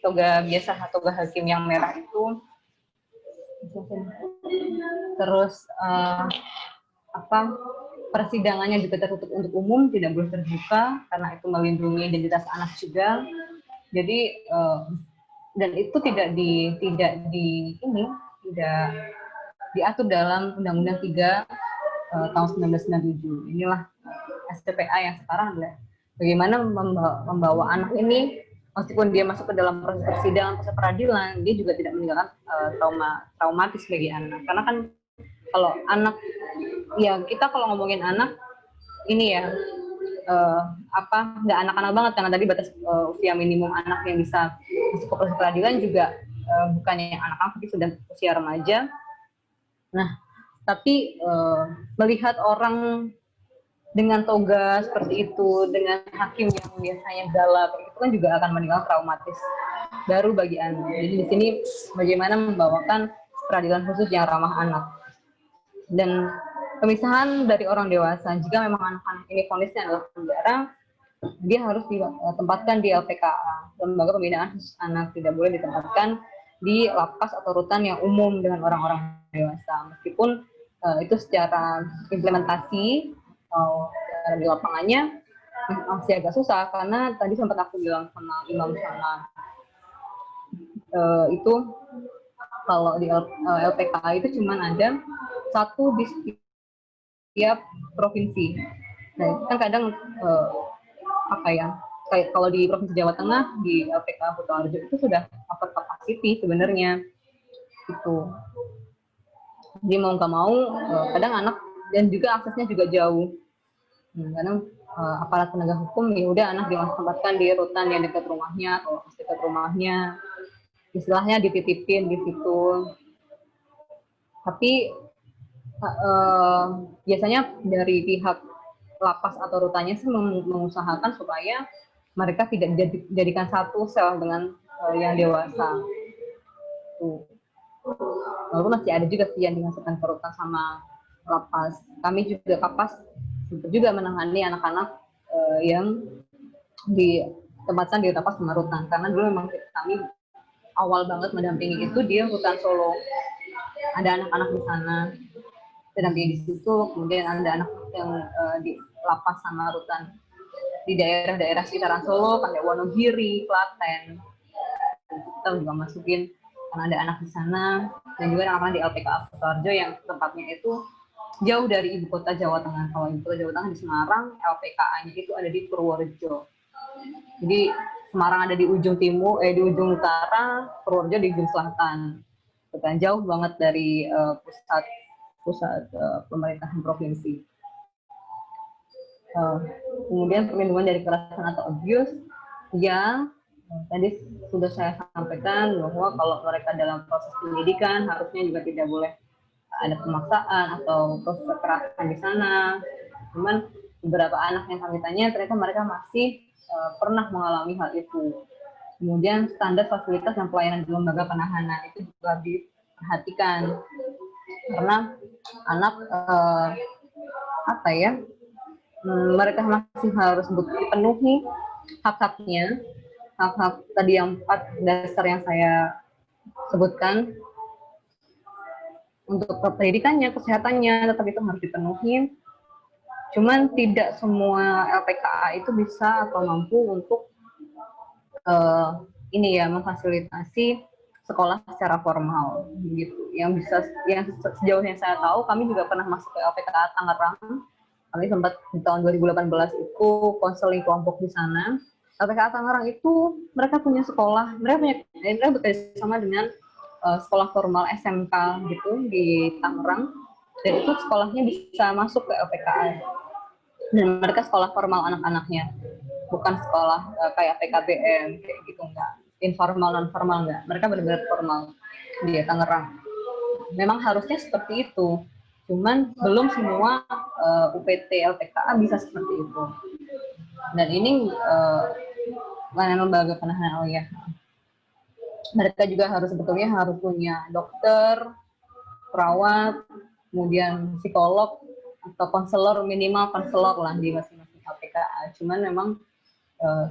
toga biasa, toga hakim yang merah itu. Terus persidangannya juga tertutup untuk umum, tidak boleh terbuka karena itu melindungi identitas anak juga. Jadi dan itu tidak diatur dalam Undang-Undang 3 tahun 1997. Inilah STPA yang sekarang adalah bagaimana membawa anak ini, meskipun dia masuk ke dalam proses persidangan, proses peradilan, dia juga tidak meninggalkan traumatis bagi anak. Karena kan kalau anak, ya kita kalau ngomongin anak ini ya nggak anak-anak banget, karena tadi batas usia minimum anak yang bisa masuk ke proses peradilan juga bukannya anak-anak tapi sudah usia remaja. Nah, tapi melihat orang dengan toga seperti itu, dengan hakim yang biasanya galak, itu kan juga akan meninggalkan traumatis baru bagi anak. Jadi di sini bagaimana membawakan peradilan khusus yang ramah anak. Dan pemisahan dari orang dewasa, jika memang anak-anak ini vonisnya adalah penjara, dia harus ditempatkan di LPKA, lembaga pembinaan khusus anak, tidak boleh ditempatkan di lapas atau rutan yang umum dengan orang-orang dewasa. Meskipun itu secara implementasi di lapangannya masih agak susah, karena tadi sempat aku bilang sama Imam sama itu kalau di LPKA itu cuma ada satu di setiap provinsi. Nah itu kan kadang kayak kalau di Provinsi Jawa Tengah di LPKA Kutoarjo itu sudah over capacity sebenarnya itu. Jadi mau nggak mau kadang anak dan juga aksesnya juga jauh. Kadang aparat penegak hukum ya udah anak ditempatkan di rutan yang dekat rumahnya atau dekat rumahnya, istilahnya dititipin di situ. Tapi biasanya dari pihak lapas atau rutannya sih mengusahakan supaya mereka tidak dijadikan satu sel dengan yang dewasa. Walaupun masih ada juga sih yang dimasukkan ke rutan sama lapas. Kami juga kapas juga menangani anak-anak yang ditempatkan di lapas sama rutan, karena dulu memang kami awal banget mendampingi itu di rutan Solo. Ada anak-anak di sana terdampingi di situ, kemudian ada anak yang di lapas sama rutan di daerah-daerah sekitaran Solo, kayak Wonogiri, Klaten. Kita juga masukin karena ada anak di sana, dan juga anak-anak di LPKA Kutoarjo yang tempatnya itu jauh dari ibu kota Jawa Tengah. Kalau ibu kota Jawa Tengah di Semarang, LPKA-nya itu ada di Purworejo. Jadi Semarang ada di ujung timur, di ujung utara, Purworejo di ujung selatan. Bukan jauh banget dari pusat pemerintahan provinsi. Kemudian perlindungan dari kekerasan atau abuse, ya tadi sudah saya sampaikan bahwa kalau mereka dalam proses pendidikan harusnya juga tidak boleh ada pemaksaan atau proses kekerasan di sana. Cuman beberapa anak yang kami tanya ternyata mereka masih pernah mengalami hal itu. Kemudian standar fasilitas dan pelayanan di lembaga penahanan itu juga diperhatikan, karena anak mereka masih harus dipenuhi hak-haknya, hak-hak tadi yang 4 dasar yang saya sebutkan. untuk pendidikannya, kesehatannya, tetap itu harus dipenuhi. Cuman tidak semua LPKA itu bisa atau mampu untuk memfasilitasi sekolah secara formal gitu. Yang sejauh yang saya tahu, kami juga pernah masuk ke LPKA Tangerang. Kami sempat di tahun 2018 itu konseling kelompok di sana. LPKA Tangerang itu mereka punya sekolah, mereka bekerja sama dengan sekolah formal SMK gitu di Tangerang, dan itu sekolahnya bisa masuk ke LPKA. Dan mereka sekolah formal anak-anaknya, bukan sekolah kayak PKBM kayak gitu, enggak. Informal, non-formal enggak. Mereka benar-benar formal di Tangerang. Memang harusnya seperti itu. Cuman belum semua UPT LPKA bisa seperti itu. Dan ini lembaga penahanan aliyah. Mereka juga harus punya dokter, perawat, kemudian psikolog atau konselor, minimal konselor lah di masing-masing LPKA. Cuman memang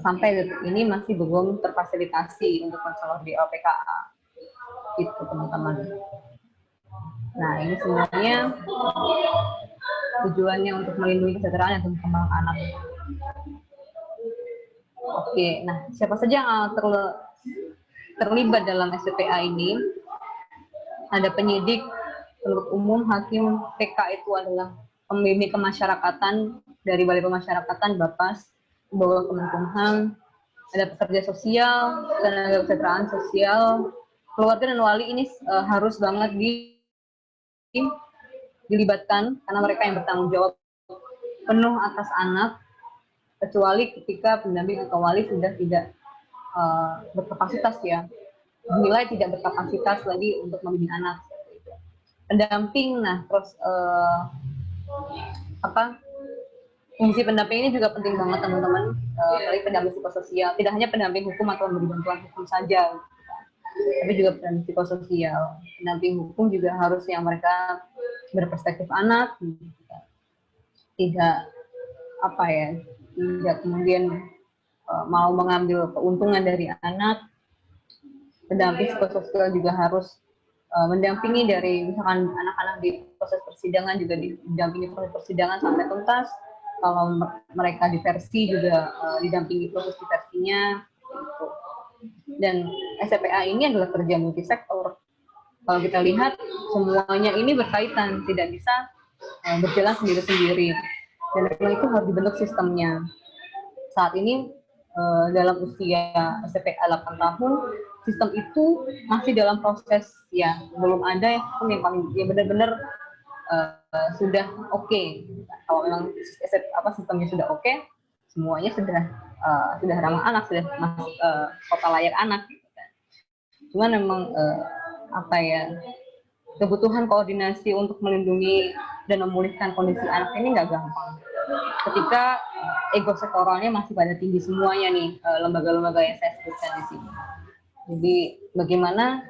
sampai detik ini masih belum terfasilitasi untuk konselor di LPKA. Gitu teman-teman. Nah, ini sebenarnya tujuannya untuk melindungi kesejahteraan dan perkembangan anak. Oke, nah siapa saja yang terlibat dalam SPPA ini? Ada penyidik, penuntut umum, hakim, TK itu adalah pembimbing kemasyarakatan dari Balai Pemasyarakatan Bapas, bawah Kemenkumham, ada pekerja sosial, tenaga kesejahteraan sosial, keluarga dan wali ini harus banget dilibatkan karena mereka yang bertanggung jawab penuh atas anak, kecuali ketika pendamping atau wali sudah tidak berkapasitas ya, dinilai tidak berkapasitas lagi untuk membimbing anak. Pendamping, nah terus fungsi pendamping ini juga penting banget teman-teman, apalagi pendamping psikososial, tidak hanya pendamping hukum atau memberi bantuan hukum saja, tapi juga pendamping psikososial. Pendamping hukum juga harus yang mereka berperspektif anak, tidak kemudian mau mengambil keuntungan dari anak. Pendamping psikososial juga harus mendampingi dari misalkan anak-anak di proses persidangan, juga didampingi proses persidangan sampai tuntas. Kalau mereka diversi juga didampingi proses diversinya. Gitu. Dan SPPA ini adalah kerja multisektor. Kalau kita lihat semuanya ini berkaitan, tidak bisa berjalan sendiri-sendiri. Dan memang itu harus dibentuk sistemnya. Saat ini dalam usia SPPA 8 tahun, sistem itu masih dalam proses ya, belum ada yang benar-benar sudah oke. Kalau memang sistemnya sudah oke, semuanya sudah ramah anak, sudah masuk kota layak anak. Gitu kan. Cuman memang kebutuhan koordinasi untuk melindungi dan memulihkan kondisi anak ini nggak gampang. Ketika ego sektoralnya masih pada tinggi semuanya nih, lembaga-lembaga yang saya sebutkan di sini. Jadi bagaimana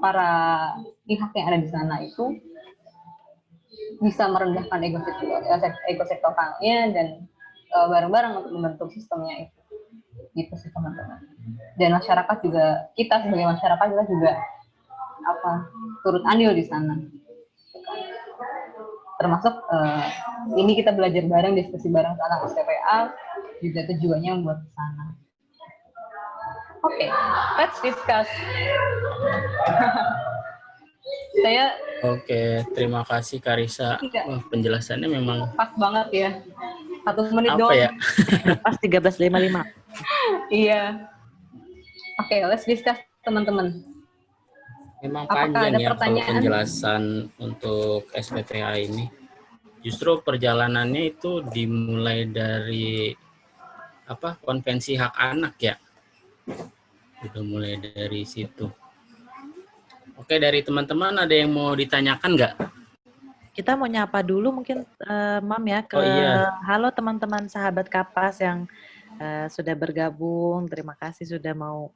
para pihak yang ada di sana itu bisa merendahkan ego sektoralnya dan bareng-bareng untuk membentuk sistemnya itu. Gitu sih teman-teman. Dan masyarakat juga, kita sebagai masyarakat kita juga turut andil di sana. Termasuk ini kita belajar bareng, diskusi bareng tentang SPPA, juga tujuannya membuat ke sana. Oke, let's discuss. Oke, terima kasih Karisa. Wah, penjelasannya memang pas banget ya. 1 menit doang. Ya? Pas 13.55. Iya. Oke, let's discuss teman-teman. Memang panjang ya kalau penjelasan untuk SPPA ini. Justru perjalanannya itu dimulai dari konvensi hak anak ya. Udah mulai dari situ. Oke, dari teman-teman ada yang mau ditanyakan nggak? Kita mau nyapa dulu mungkin Mam ya ke halo teman-teman sahabat Kapas yang sudah bergabung. Terima kasih sudah mau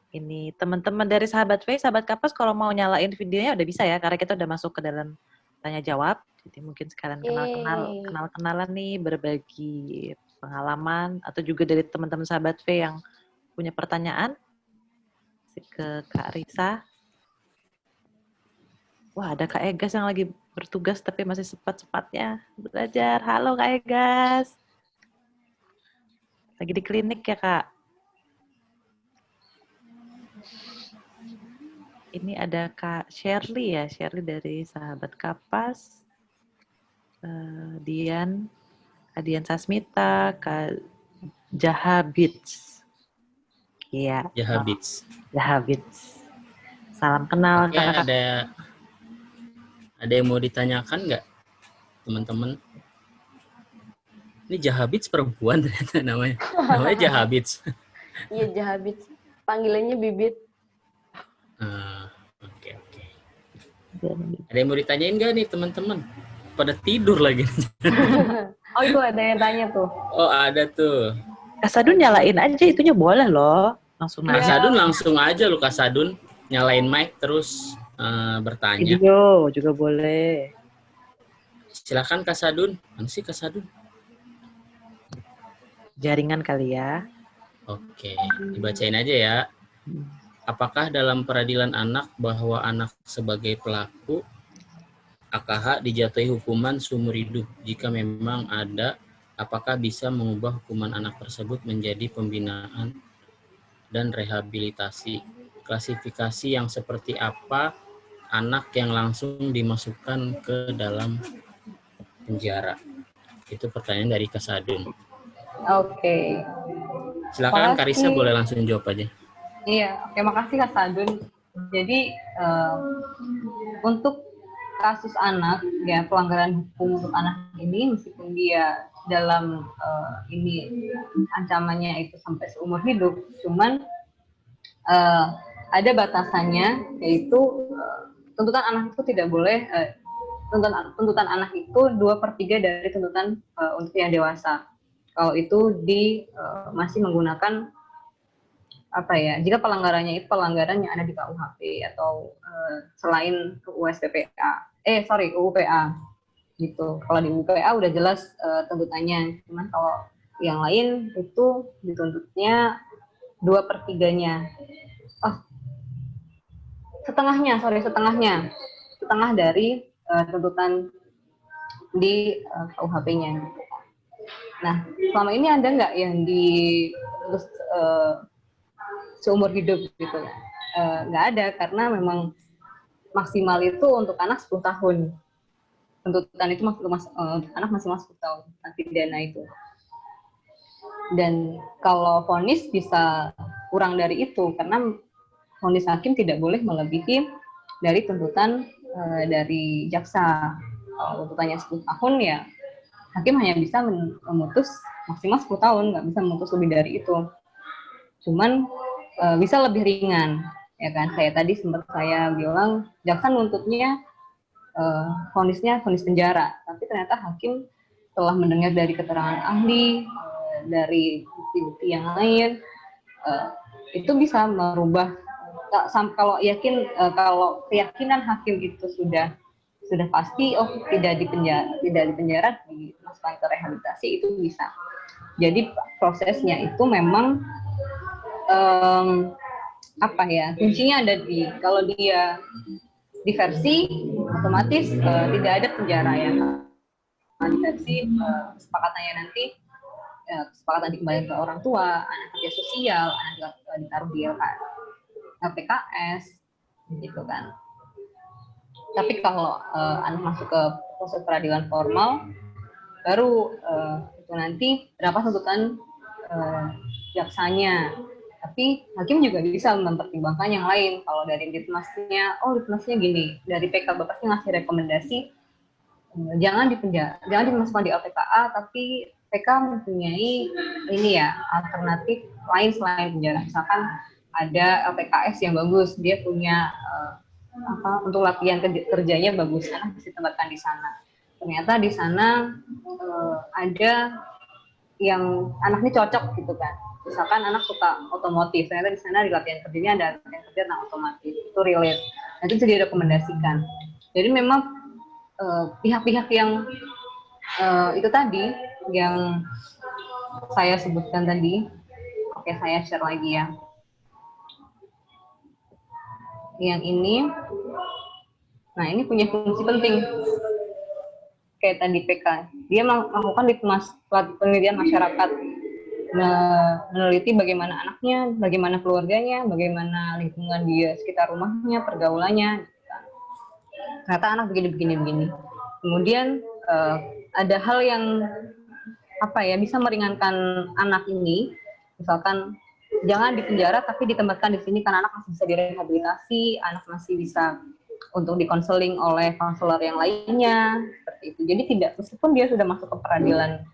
ini. Teman-teman dari sahabat Kapas kalau mau nyalain videonya udah bisa ya, karena kita udah masuk ke dalam tanya jawab. Jadi mungkin sekalian kenal-kenalan nih, berbagi pengalaman, atau juga dari teman-teman sahabat V yang punya pertanyaan ke Kak Risa. Wah, ada Kak Egas yang lagi bertugas tapi masih cepat-cepatnya belajar. Halo Kak Egas. Lagi di klinik ya, Kak? Ini ada Kak Shirley ya, Shirley dari Sahabat Kapas. Dian Sasmita, Kak Jahabits. Iya. Jahabits. Salam kenal. Oke, ada yang mau ditanyakan nggak, teman-teman? Ini Jahabits perempuan ternyata namanya. Namanya Jahabits. Iya, Jahabits. Panggilannya Bibit. Oke. Ada yang mau ditanyain nggak nih, teman-teman? Pada tidur lagi. Oh, itu ada yang tanya tuh. Oh, ada tuh. Kak Sadun nyalain aja, itunya boleh loh. Langsung Kak nanya. Sadun langsung aja lu, Kak Sadun. Nyalain mic terus bertanya. Video juga boleh. Silakan Kak Sadun. Mana sih Kak Sadun? Jaringan kali ya. Oke, dibacain aja ya. Apakah dalam peradilan anak bahwa anak sebagai pelaku AKH dijatuhi hukuman seumur hidup? Jika memang ada, apakah bisa mengubah hukuman anak tersebut menjadi pembinaan dan rehabilitasi? Klasifikasi yang seperti apa anak yang langsung dimasukkan ke dalam penjara? Itu pertanyaan dari Kak Sadun. Oke. Silakan Karissa, boleh langsung jawab aja. Iya, oke, makasih Kak Sadun. Jadi untuk kasus anak, ya pelanggaran hukum untuk anak ini, meskipun dia dalam ini ancamannya itu sampai seumur hidup, cuman ada batasannya, yaitu tuntutan anak itu tidak boleh tuntutan anak itu 2/3 dari tuntutan untuk yang dewasa. Kalau itu masih menggunakan jika pelanggarannya itu pelanggaran yang ada di KUHP atau selain UU PA gitu. Kalau di UU PA udah jelas tuntutannya, cuman kalau yang lain itu dituntutnya 2/3-nya. Setengah dari tuntutan di KUHP-nya. Nah, selama ini ada nggak yang dituntut seumur hidup gitu? Nggak ada, karena memang maksimal itu untuk anak 10 tahun. Tuntutan itu untuk anak maksimal 10 tahun pidana itu. Dan kalau vonis bisa kurang dari itu, karena vonis hakim tidak boleh melebihi dari tuntutan dari jaksa. Kalau tuntutannya 10 tahun ya hakim hanya bisa memutus maksimal 10 tahun, nggak bisa memutus lebih dari itu. Cuman bisa lebih ringan, ya kan? Kayak tadi sempat saya bilang, jaksa nuntutnya vonisnya vonis penjara, tapi ternyata hakim telah mendengar dari keterangan ahli, dari bukti-bukti yang lain, itu bisa merubah. Kalau keyakinan hakim itu sudah pasti, tidak dipenjara, dimasukkan ke rehabilitasi, itu bisa. Jadi prosesnya itu memang kuncinya ada kalau dia diversi, otomatis tidak ada penjara ya. Diversi kesepakatannya nanti kesepakatan dikembalikan ke orang tua, anak kerja sosial, anak ditaruh di LPKS gitu kan. Tapi kalau anak masuk ke proses peradilan formal, baru itu nanti berapa tuntutan jaksanya. Tapi hakim juga bisa mempertimbangkan yang lain. Kalau dari litmasnya gini, dari PK Bapaknya ngasih rekomendasi, jangan dipenjara, jangan dimasukkan di LPKA, tapi PK mempunyai alternatif lain selain penjara. Misalkan ada LPKS yang bagus, dia punya untuk latihan kerjanya bagus, anak bisa ditempatkan di sana. Ternyata di sana ada yang anaknya cocok gitu kan. Misalkan anak suka otomotif, ternyata di sana di latihan kerjanya ada latihan kerja tentang otomotif, itu relate. Nanti bisa direkomendasikan. Jadi memang pihak-pihak yang itu tadi yang saya sebutkan tadi, oke, saya share lagi ya. Yang ini Nah, ini punya fungsi penting. Kayak tadi PK, dia melakukan penelitian masyarakat, meneliti bagaimana anaknya, bagaimana keluarganya, bagaimana lingkungan dia sekitar rumahnya, pergaulannya. Ternyata anak begini. Kemudian ada hal yang bisa meringankan anak ini, misalkan jangan dipenjara tapi ditempatkan di sini karena anak masih bisa direhabilitasi, anak masih bisa untuk dikonseling oleh konselor yang lainnya, seperti itu. Jadi tidak, meskipun dia sudah masuk ke peradilan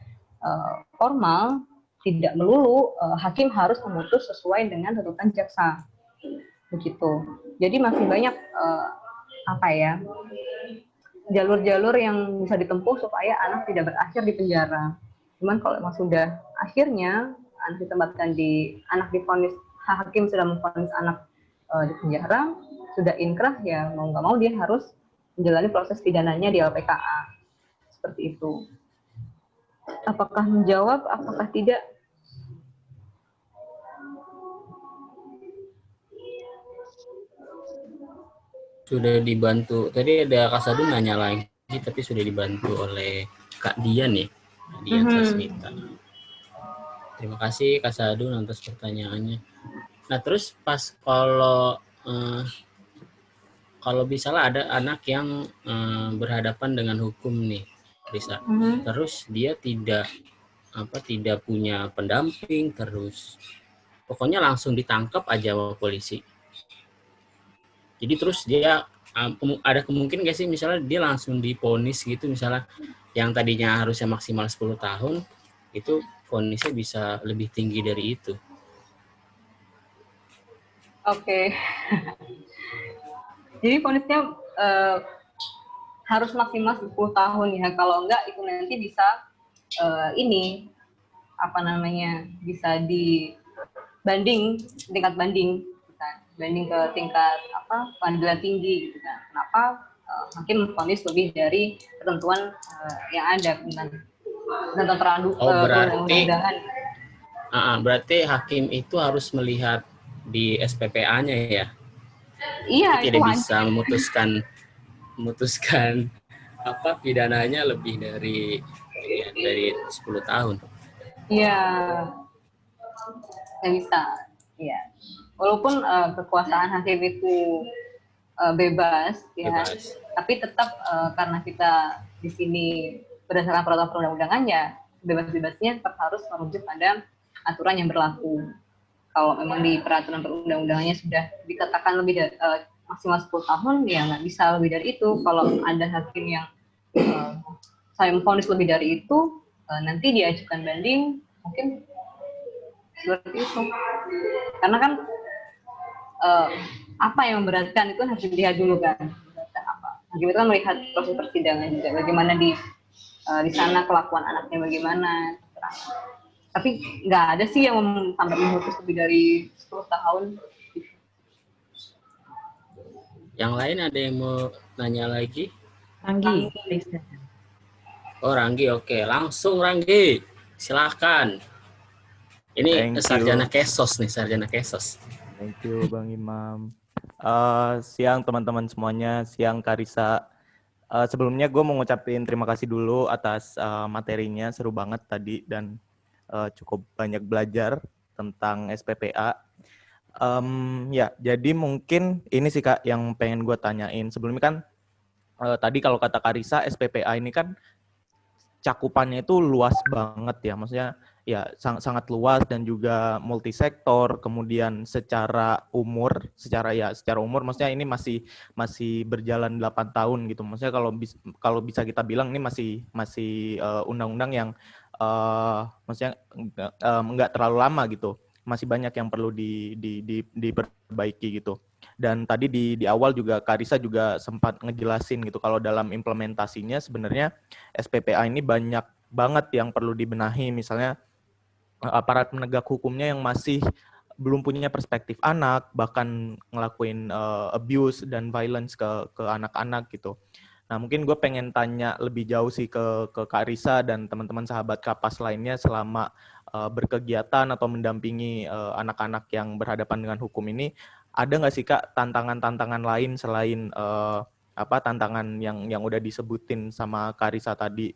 formal, tidak melulu hakim harus memutus sesuai dengan tuntutan jaksa, begitu. Jadi masih banyak jalur-jalur yang bisa ditempuh supaya anak tidak berakhir di penjara. Cuman kalau emang sudah akhirnya anak ditempatkan anak divonis, hakim sudah memvonis anak di penjara, sudah inkrah, ya mau nggak mau dia harus menjalani proses pidananya di LPKA. Seperti itu. Apakah menjawab, apakah tidak? Sudah dibantu. Tadi ada Kak Sadu nanya lagi, tapi sudah dibantu oleh Kak Dian ya. Dian Sasmita. Terima kasih Kak Sadu atas pertanyaannya. Nah terus pas kalau misalnya ada anak yang berhadapan dengan hukum nih, Risa, terus dia tidak punya pendamping, terus pokoknya langsung ditangkap aja sama polisi. Jadi terus dia ada kemungkinan nggak sih misalnya dia langsung divonis gitu, misalnya yang tadinya harusnya maksimal 10 tahun, itu vonisnya bisa lebih tinggi dari itu. Oke. Jadi vonisnya harus maksimal 10 tahun ya. Kalau enggak itu nanti bisa bisa dibanding, tingkat banding, banding ke tingkat pengadilan tinggi gitu kan. Kenapa hakim memvonis lebih dari ketentuan yang ada tentang perundang-undangan. Berarti hakim itu harus melihat di SPPA-nya ya. Iya, itu tidak bisa memutuskan pidananya lebih dari 10 tahun. Iya. Nggak bisa. Iya. Walaupun kekuasaan hakim itu bebas, ya, tapi tetap karena kita di sini berdasarkan peraturan perundang-undangan, ya bebas-bebasnya tetap harus merujuk pada aturan yang berlaku. Kalau memang di peraturan perundang-undangannya sudah dikatakan lebih dari maksimal 10 tahun, ya nggak bisa lebih dari itu. Kalau ada hakim yang saya memvonis lebih dari itu, nanti diajukan banding, mungkin seperti itu. Karena kan apa yang memberatkan itu harus dilihat dulu kan. Hakim itu kan melihat proses persidangan juga, bagaimana di sana kelakuan anaknya bagaimana. Tapi nggak ada sih yang sampai memutus lebih dari 10 tahun. Yang lain ada yang mau nanya lagi? Ranggi. Oh Ranggi, oke. Langsung Ranggi, silahkan. Ini sarjana Kesos nih, sarjana Kesos. Thank you Bang Imam. Siang teman-teman semuanya, siang Karisa. Sebelumnya gue mau ngucapin terima kasih dulu atas materinya, seru banget tadi dan cukup banyak belajar tentang SPPA. Ya, jadi mungkin ini sih Kak yang pengen gue tanyain. Sebelumnya kan tadi kalau kata Karisa, SPPA ini kan cakupannya itu luas banget ya. Maksudnya ya sangat luas dan juga multisektor. Kemudian secara umur maksudnya ini masih berjalan 8 tahun gitu. Maksudnya kalau bisa kita bilang ini masih undang-undang yang maksudnya nggak terlalu lama gitu, masih banyak yang perlu diperbaiki gitu. Dan tadi di awal juga Karisa juga sempat ngejelasin gitu kalau dalam implementasinya sebenarnya SPPA ini banyak banget yang perlu dibenahi, misalnya aparat penegak hukumnya yang masih belum punya perspektif anak, bahkan ngelakuin abuse dan violence ke anak-anak gitu. Nah, mungkin gue pengen tanya lebih jauh sih ke Kak Risa dan teman-teman sahabat Kapas lainnya selama berkegiatan atau mendampingi anak-anak yang berhadapan dengan hukum ini, ada nggak sih Kak tantangan-tantangan lain selain tantangan yang udah disebutin sama Karisa tadi.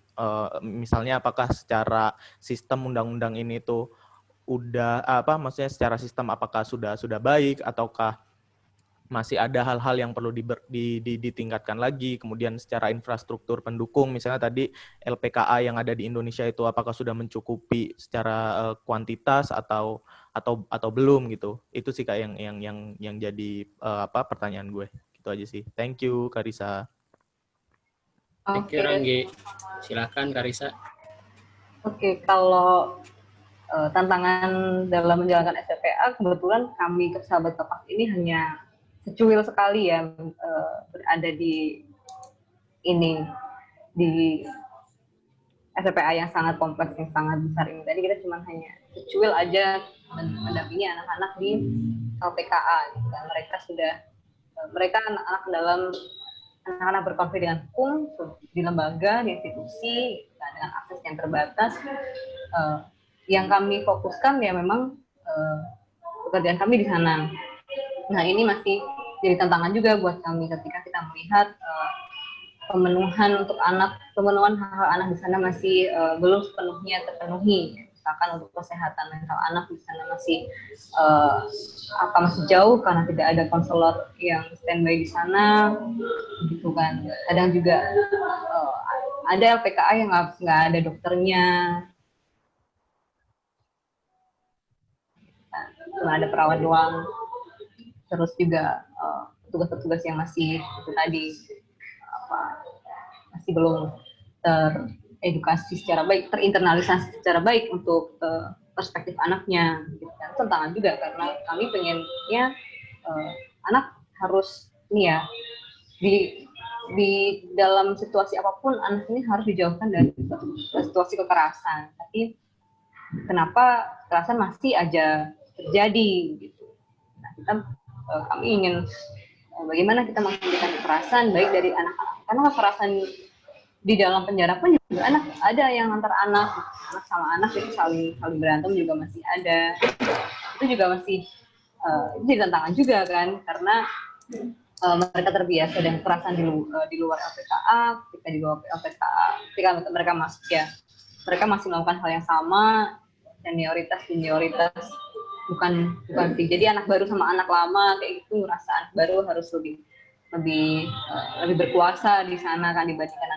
Misalnya apakah secara sistem undang-undang ini tuh maksudnya secara sistem apakah sudah baik ataukah masih ada hal-hal yang perlu ditingkatkan lagi, kemudian secara infrastruktur pendukung, misalnya tadi LPKA yang ada di Indonesia itu apakah sudah mencukupi secara kuantitas atau belum gitu. Itu sih Kak yang jadi pertanyaan gue. Gitu aja sih. Thank you Karisa. Thank you Ranggi. Silakan Karisa. Oke, kalau tantangan dalam menjalankan SLPA, kebetulan kami ke Sahabat Kapas ini hanya secuil sekali ya berada di SLPA yang sangat kompleks, yang sangat besar ini. Tadi kita cuma hanya secuil aja mendampingi anak-anak di LPKA. Dan mereka anak-anak dalam anak-anak berkonflik dengan hukum di lembaga, di institusi, dengan akses yang terbatas. Yang kami fokuskan ya memang pekerjaan kami di sana. Nah, ini masih jadi tantangan juga buat kami ketika kita melihat pemenuhan hak-hak anak di sana masih belum sepenuhnya terpenuhi. Misalkan untuk kesehatan mental anak di sana masih jauh karena tidak ada konselor yang standby di sana, gitu kan. Kadang juga ada LPKA yang nggak ada dokternya, cuma ada perawat doang. Terus juga petugas-petugas yang masih itu tadi masih belum teredukasi secara baik, terinternalisasi secara baik untuk perspektif anaknya. Gitu kan. Tantangan juga karena kami pengennya anak harus di dalam situasi apapun anak ini harus dijauhkan dari situasi kekerasan. Tapi kenapa kekerasan masih aja terjadi? Gitu. Nah, kami ingin bagaimana kita menghentikan kekerasan baik dari anak-anak, karena kekerasan di dalam penjara pun juga ada yang antar anak sama anak itu saling berantem juga masih ada. Itu juga masih itu jadi tantangan juga kan, karena mereka terbiasa dengan kekerasan di luar LPKA. Ketika di luar LPKA, ketika mereka masuk ya mereka masih melakukan hal yang sama, senioritas bukan sih. Jadi anak baru sama anak lama kayak gitu ngerasa anak baru harus lebih berkuasa di sana kan dibandingkan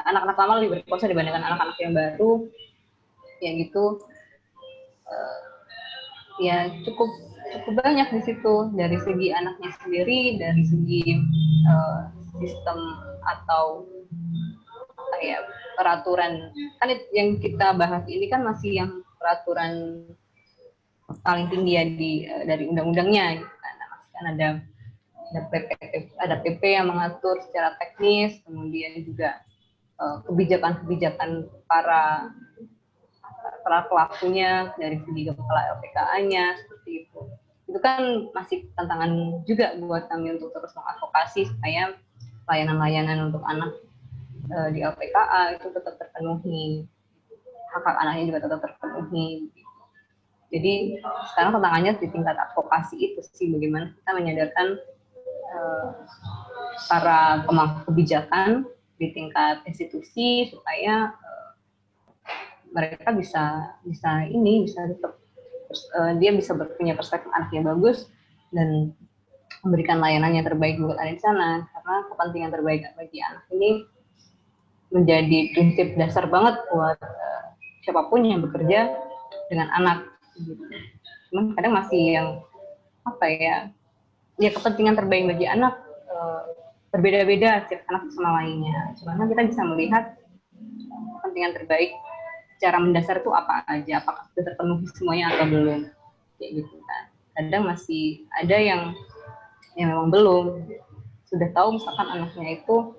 anak-anak lama lebih berkuasa dibandingkan anak-anak yang baru, ya gitu. Ya cukup banyak di situ dari segi anaknya sendiri, dari segi sistem atau peraturan. Kan yang kita bahas ini kan masih yang peraturan paling tinggi ya dari undang-undangnya gitu kan. Masih kan ada PP yang mengatur secara teknis, kemudian juga kebijakan para pelakunya dari segi kepala LPKA-nya seperti itu. Itu kan masih tantangan juga buat kami untuk terus mengadvokasi supaya layanan-layanan untuk anak di LPKA itu tetap terpenuhi, hak anaknya juga tetap terpenuhi. Jadi sekarang tantangannya di tingkat advokasi itu sih, bagaimana kita menyadarkan para pemangku kebijakan di tingkat institusi supaya mereka bisa tetap dia bisa punya perspektif anak yang bagus dan memberikan layanan yang terbaik buat anak di sana, karena kepentingan terbaik bagi anak ini menjadi prinsip dasar banget buat siapapun yang bekerja dengan anak. Cuman kadang masih yang kepentingan terbaik bagi anak berbeda-beda setiap anak sama lainnya. Cuman kita bisa melihat kepentingan terbaik secara mendasar itu apa aja, apakah sudah terpenuhi semuanya atau belum, kayak gitu kan. Kadang masih ada yang memang belum. Sudah tahu misalkan anaknya itu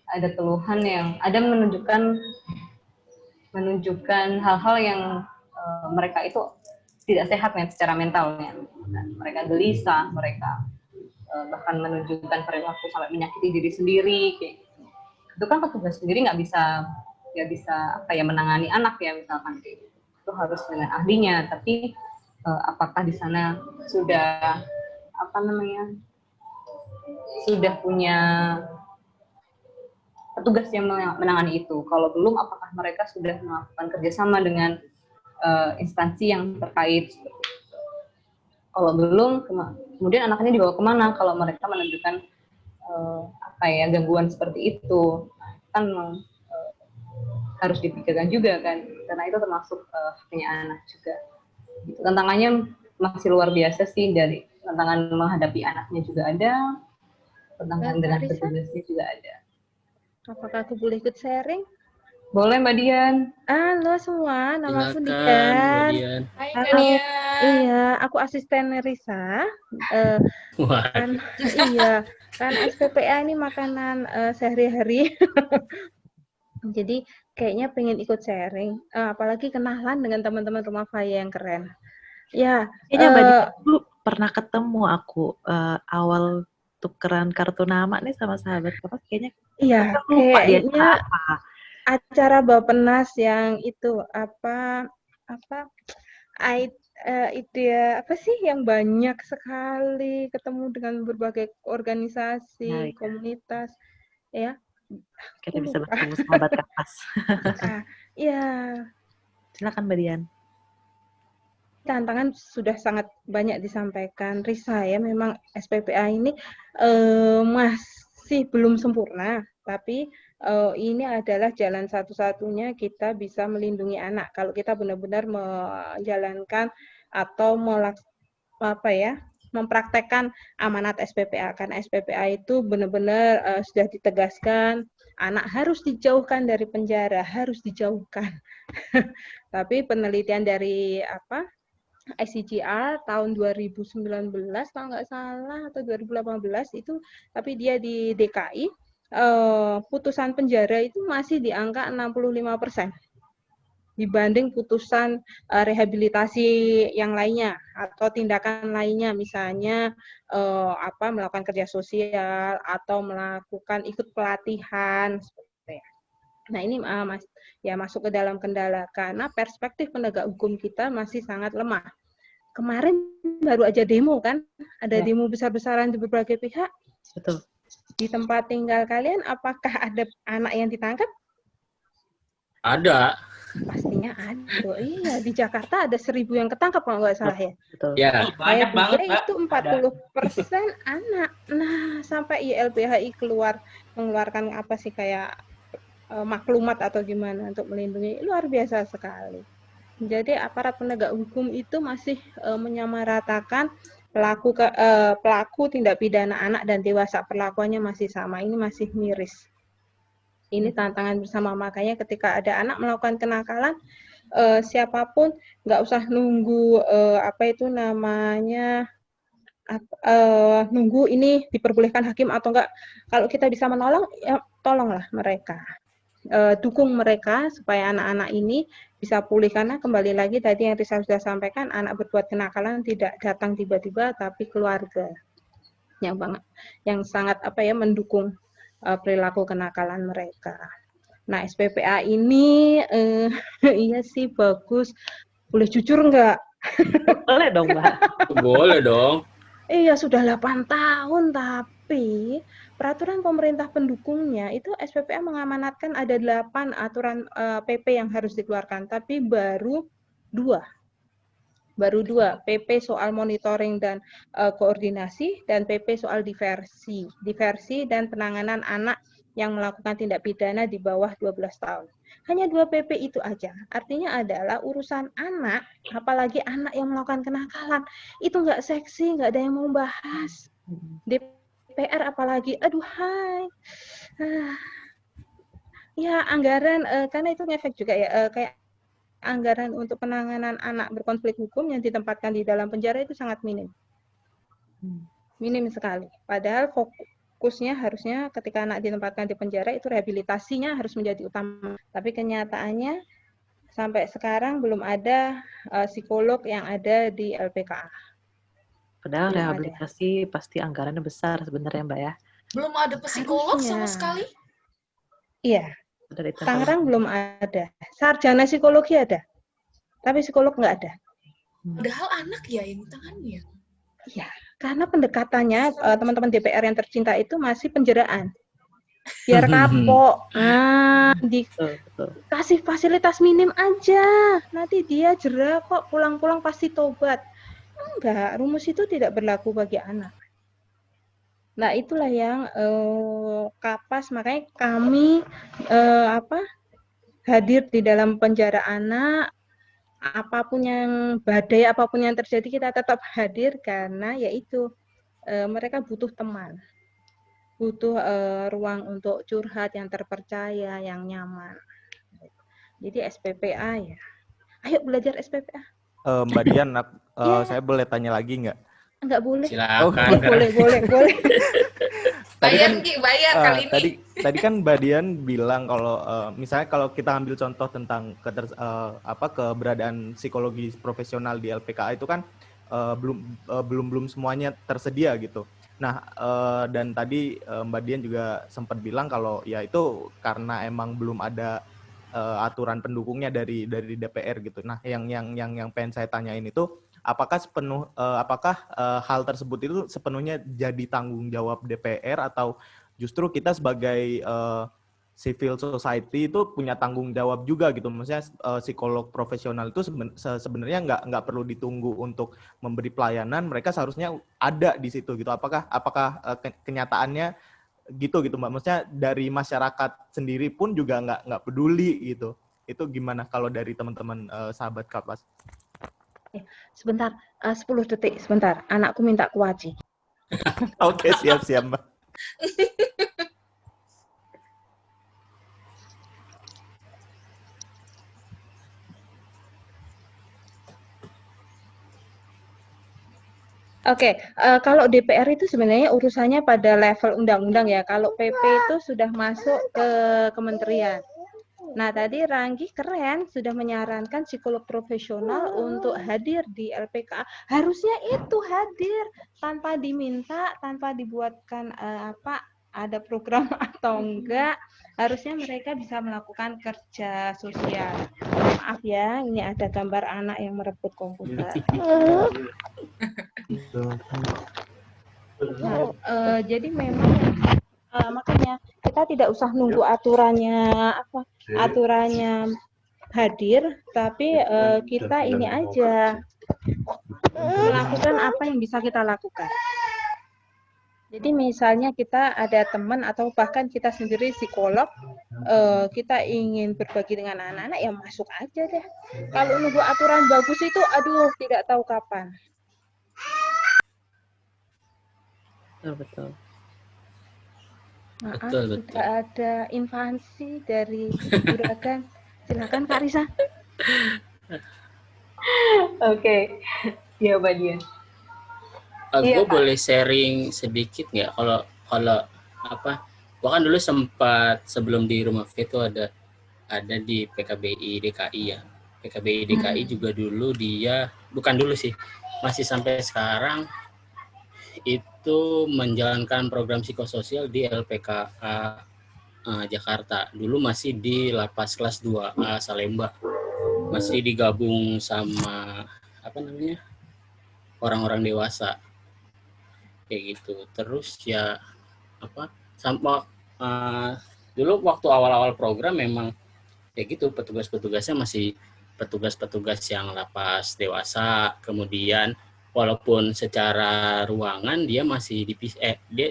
ada keluhan yang menunjukkan hal-hal yang mereka itu tidak sehat secara mentalnya. Mereka gelisah, mereka bahkan menunjukkan perilaku sampai menyakiti diri sendiri. Kayak gitu. Itu kan petugas sendiri nggak bisa menangani anak ya misalkan. Itu harus dengan ahlinya. Tapi apakah di sana sudah sudah punya petugas yang menangani itu. Kalau belum, apakah mereka sudah melakukan kerjasama dengan instansi yang terkait. Kalau belum, kemudian anaknya dibawa kemana kalau mereka menunjukkan gangguan seperti itu. Kan harus dipikirkan juga kan, karena itu termasuk haknya anak juga. Gitu. Tantangannya masih luar biasa sih, dari tantangan menghadapi anaknya juga ada, tantangan dengan petugasnya juga ada. Apakah aku boleh ikut sharing? Boleh Mbak Dian. Halo semua, nama aku Silakan, Mbak Dian. Dian. Hai Halo. Kak Dian. Iya, aku asisten Risa. Iya, kan SPPA ini makanan sehari-hari. Jadi kayaknya pengen ikut sharing, apalagi kenalan dengan teman-teman Rumah Faya yang keren. Ya, kayaknya Mbak Dian dulu pernah ketemu aku awal tukeran kartu nama nih sama sahabat kapas, kayaknya iya, lupa dia kayaknya apa. Acara Bappenas yang itu ide apa sih yang banyak sekali ketemu dengan berbagai organisasi, komunitas, ya. Kita bisa bertemu sahabat kapas. Iya. Silakan Mbak Dian. Tantangan sudah sangat banyak disampaikan Risa ya, memang SPPA ini masih belum sempurna, tapi ini adalah jalan satu-satunya kita bisa melindungi anak kalau kita benar-benar menjalankan atau mempraktekkan amanat SPPA. Karena SPPA itu benar-benar sudah ditegaskan, anak harus dijauhkan dari penjara, harus dijauhkan. Tapi penelitian dari ICGR tahun 2019 kalau nggak salah atau 2018 itu, tapi dia di DKI putusan penjara itu masih di angka 65% dibanding putusan rehabilitasi yang lainnya atau tindakan lainnya, misalnya melakukan kerja sosial atau melakukan ikut pelatihan seperti itu. Nah, ini masuk ke dalam kendala karena perspektif penegak hukum kita masih sangat lemah. Kemarin baru aja demo kan, ada demo besar-besaran di berbagai pihak. Betul. Di tempat tinggal kalian, apakah ada anak yang ditangkap? Ada. Pastinya ada. Iya, di Jakarta ada 1.000 yang ketangkap kalau nggak salah ya. Betul. Ya. Banyak banget, itu 40% anak. Nah, sampai YLBHI mengeluarkan kayak maklumat atau gimana untuk melindungi, luar biasa sekali. Jadi aparat penegak hukum itu masih menyamaratakan pelaku tindak pidana anak dan dewasa, perlakuannya masih sama. Ini masih miris. Ini tantangan bersama, makanya ketika ada anak melakukan kenakalan, siapapun nggak usah nunggu nunggu ini diperbolehkan hakim atau enggak. Kalau kita bisa menolong, ya tolonglah mereka. Dukung mereka supaya anak-anak ini bisa pulih, karena kembali lagi tadi yang Risa sudah sampaikan, anak berbuat kenakalan tidak datang tiba-tiba, tapi keluarga yang sangat mendukung perilaku kenakalan mereka. Nah, SPPA ini iya sih bagus. Boleh jujur nggak? Boleh dong, Mbak. Boleh dong. Iya, sudah 8 tahun, tapi peraturan pemerintah pendukungnya itu SPPA mengamanatkan ada 8 aturan PP yang harus dikeluarkan, tapi baru 2. PP soal monitoring dan koordinasi, dan PP soal diversi dan penanganan anak yang melakukan tindak pidana di bawah 12 tahun. Hanya 2 PP itu aja. Artinya adalah urusan anak, apalagi anak yang melakukan kenakalan, itu nggak seksi, nggak ada yang mau bahas. DPR apalagi, ya anggaran, karena itu ngefek juga ya, kayak anggaran untuk penanganan anak berkonflik hukum yang ditempatkan di dalam penjara itu sangat minim. Minim sekali. Padahal fokusnya harusnya ketika anak ditempatkan di penjara itu rehabilitasinya harus menjadi utama. Tapi kenyataannya sampai sekarang belum ada psikolog yang ada di LPKA. Padahal rehabilitasi pasti anggarannya besar sebenarnya, Mbak ya. Belum ada psikolog sama sekali? Iya. Tangerang belum ada. Sarjana psikologi ada, tapi psikolog nggak ada. Padahal anak ya ini tangannya. Iya, karena pendekatannya teman-teman DPR yang tercinta itu masih penjeraan. Biar kapok. Nah, dikasih fasilitas minim aja. Nanti dia jerah kok, pulang-pulang pasti tobat. Enggak, rumus itu tidak berlaku bagi anak. Nah, itulah yang Kapas, makanya kami hadir di dalam penjara anak. Apapun yang badai, apapun yang terjadi, kita tetap hadir karena yaitu mereka butuh teman, butuh ruang untuk curhat yang terpercaya, yang nyaman. Jadi SPPA ya, ayo belajar SPPA. Mbak Dian, saya boleh tanya lagi nggak? Nggak boleh. Silakan. Boleh. Bayar kali ini. Tadi kan Mbak Dian bilang kalau misalnya kalau kita ambil contoh tentang keberadaan psikologi profesional di LPKA itu kan belum semuanya tersedia gitu. Nah, dan tadi Mbak Dian juga sempat bilang kalau ya itu karena emang belum ada aturan pendukungnya dari DPR gitu. Nah, yang pengen saya tanyain itu apakah hal tersebut itu sepenuhnya jadi tanggung jawab DPR atau justru kita sebagai civil society itu punya tanggung jawab juga gitu. Maksudnya psikolog profesional itu sebenarnya nggak perlu ditunggu untuk memberi pelayanan, mereka seharusnya ada di situ gitu. Apakah kenyataannya gitu Mbak? Maksudnya dari masyarakat sendiri pun juga nggak peduli gitu. Itu gimana kalau dari teman-teman sahabat Kapas? Sebentar, 10 detik, sebentar. Anakku minta kuaci. Oke, siap Mbak. Oke, kalau DPR itu sebenarnya urusannya pada level undang-undang ya. Kalau PP itu sudah masuk ke kementerian. Nah, tadi Ranggi keren sudah menyarankan psikolog profesional untuk hadir di LPKA. Harusnya itu hadir tanpa diminta, tanpa dibuatkan ada program atau enggak. Harusnya mereka bisa melakukan kerja sosial. Maaf ya, ini ada gambar anak yang merebut komputer. Nah, jadi memang makanya kita tidak usah nunggu aturannya hadir, tapi kita ini aja melakukan apa yang bisa kita lakukan. Jadi misalnya kita ada teman atau bahkan kita sendiri psikolog, kita ingin berbagi dengan anak-anak, ya masuk aja deh. Kalau nunggu aturan bagus itu, aduh tidak tahu kapan. Betul. Maaf, sudah ada invasi dari Juragan. Silakan Kak Risa. Oke, ya Mbak Dian. Gue boleh sharing sedikit nggak? Kalau gue kan dulu sempat sebelum di Rumah V itu ada di PKBI DKI ya. PKBI DKI juga dulu dia, bukan dulu sih, masih sampai sekarang itu menjalankan program psikososial di LPKA Jakarta. Dulu masih di Lapas Kelas 2A Salemba. Masih digabung sama orang-orang dewasa. Kayak gitu. Terus ya dulu waktu awal-awal program memang kayak gitu, petugas-petugasnya masih petugas-petugas yang lapas dewasa. Kemudian walaupun secara ruangan dia masih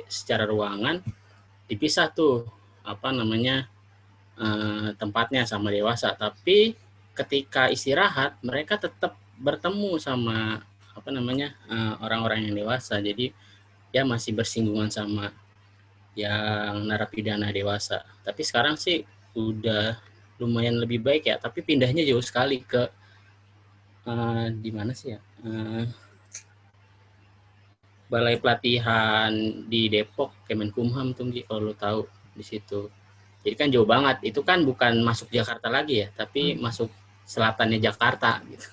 secara ruangan dipisah tuh tempatnya sama dewasa, tapi ketika istirahat mereka tetap bertemu sama orang-orang yang dewasa. Jadi ya masih bersinggungan sama yang narapidana dewasa. Tapi sekarang sih udah lumayan lebih baik ya, tapi pindahnya jauh sekali ke di mana sih ya? Balai Pelatihan di Depok, Kemenkumham tuh, kalau lo tahu di situ. Jadi kan jauh banget. Itu kan bukan masuk Jakarta lagi ya, tapi masuk selatannya Jakarta gitu.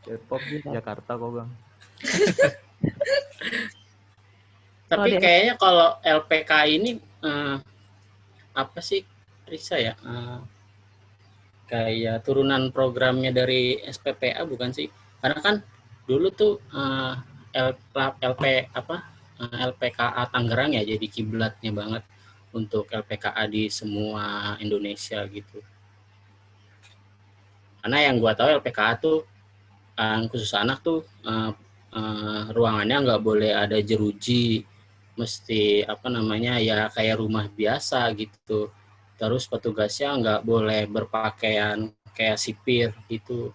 Depok Jakarta kok Bang. Tapi kayaknya kalau LPK ini apa sih Risa ya? kayak turunan programnya dari SPPA bukan sih? Karena kan dulu tuh LPKA Tangerang ya jadi kiblatnya banget untuk LPKA di semua Indonesia gitu. Karena yang gua tahu LPKA tuh khusus anak tuh ruangannya nggak boleh ada jeruji, mesti ya kayak rumah biasa gitu. Terus petugasnya nggak boleh berpakaian kayak sipir gitu.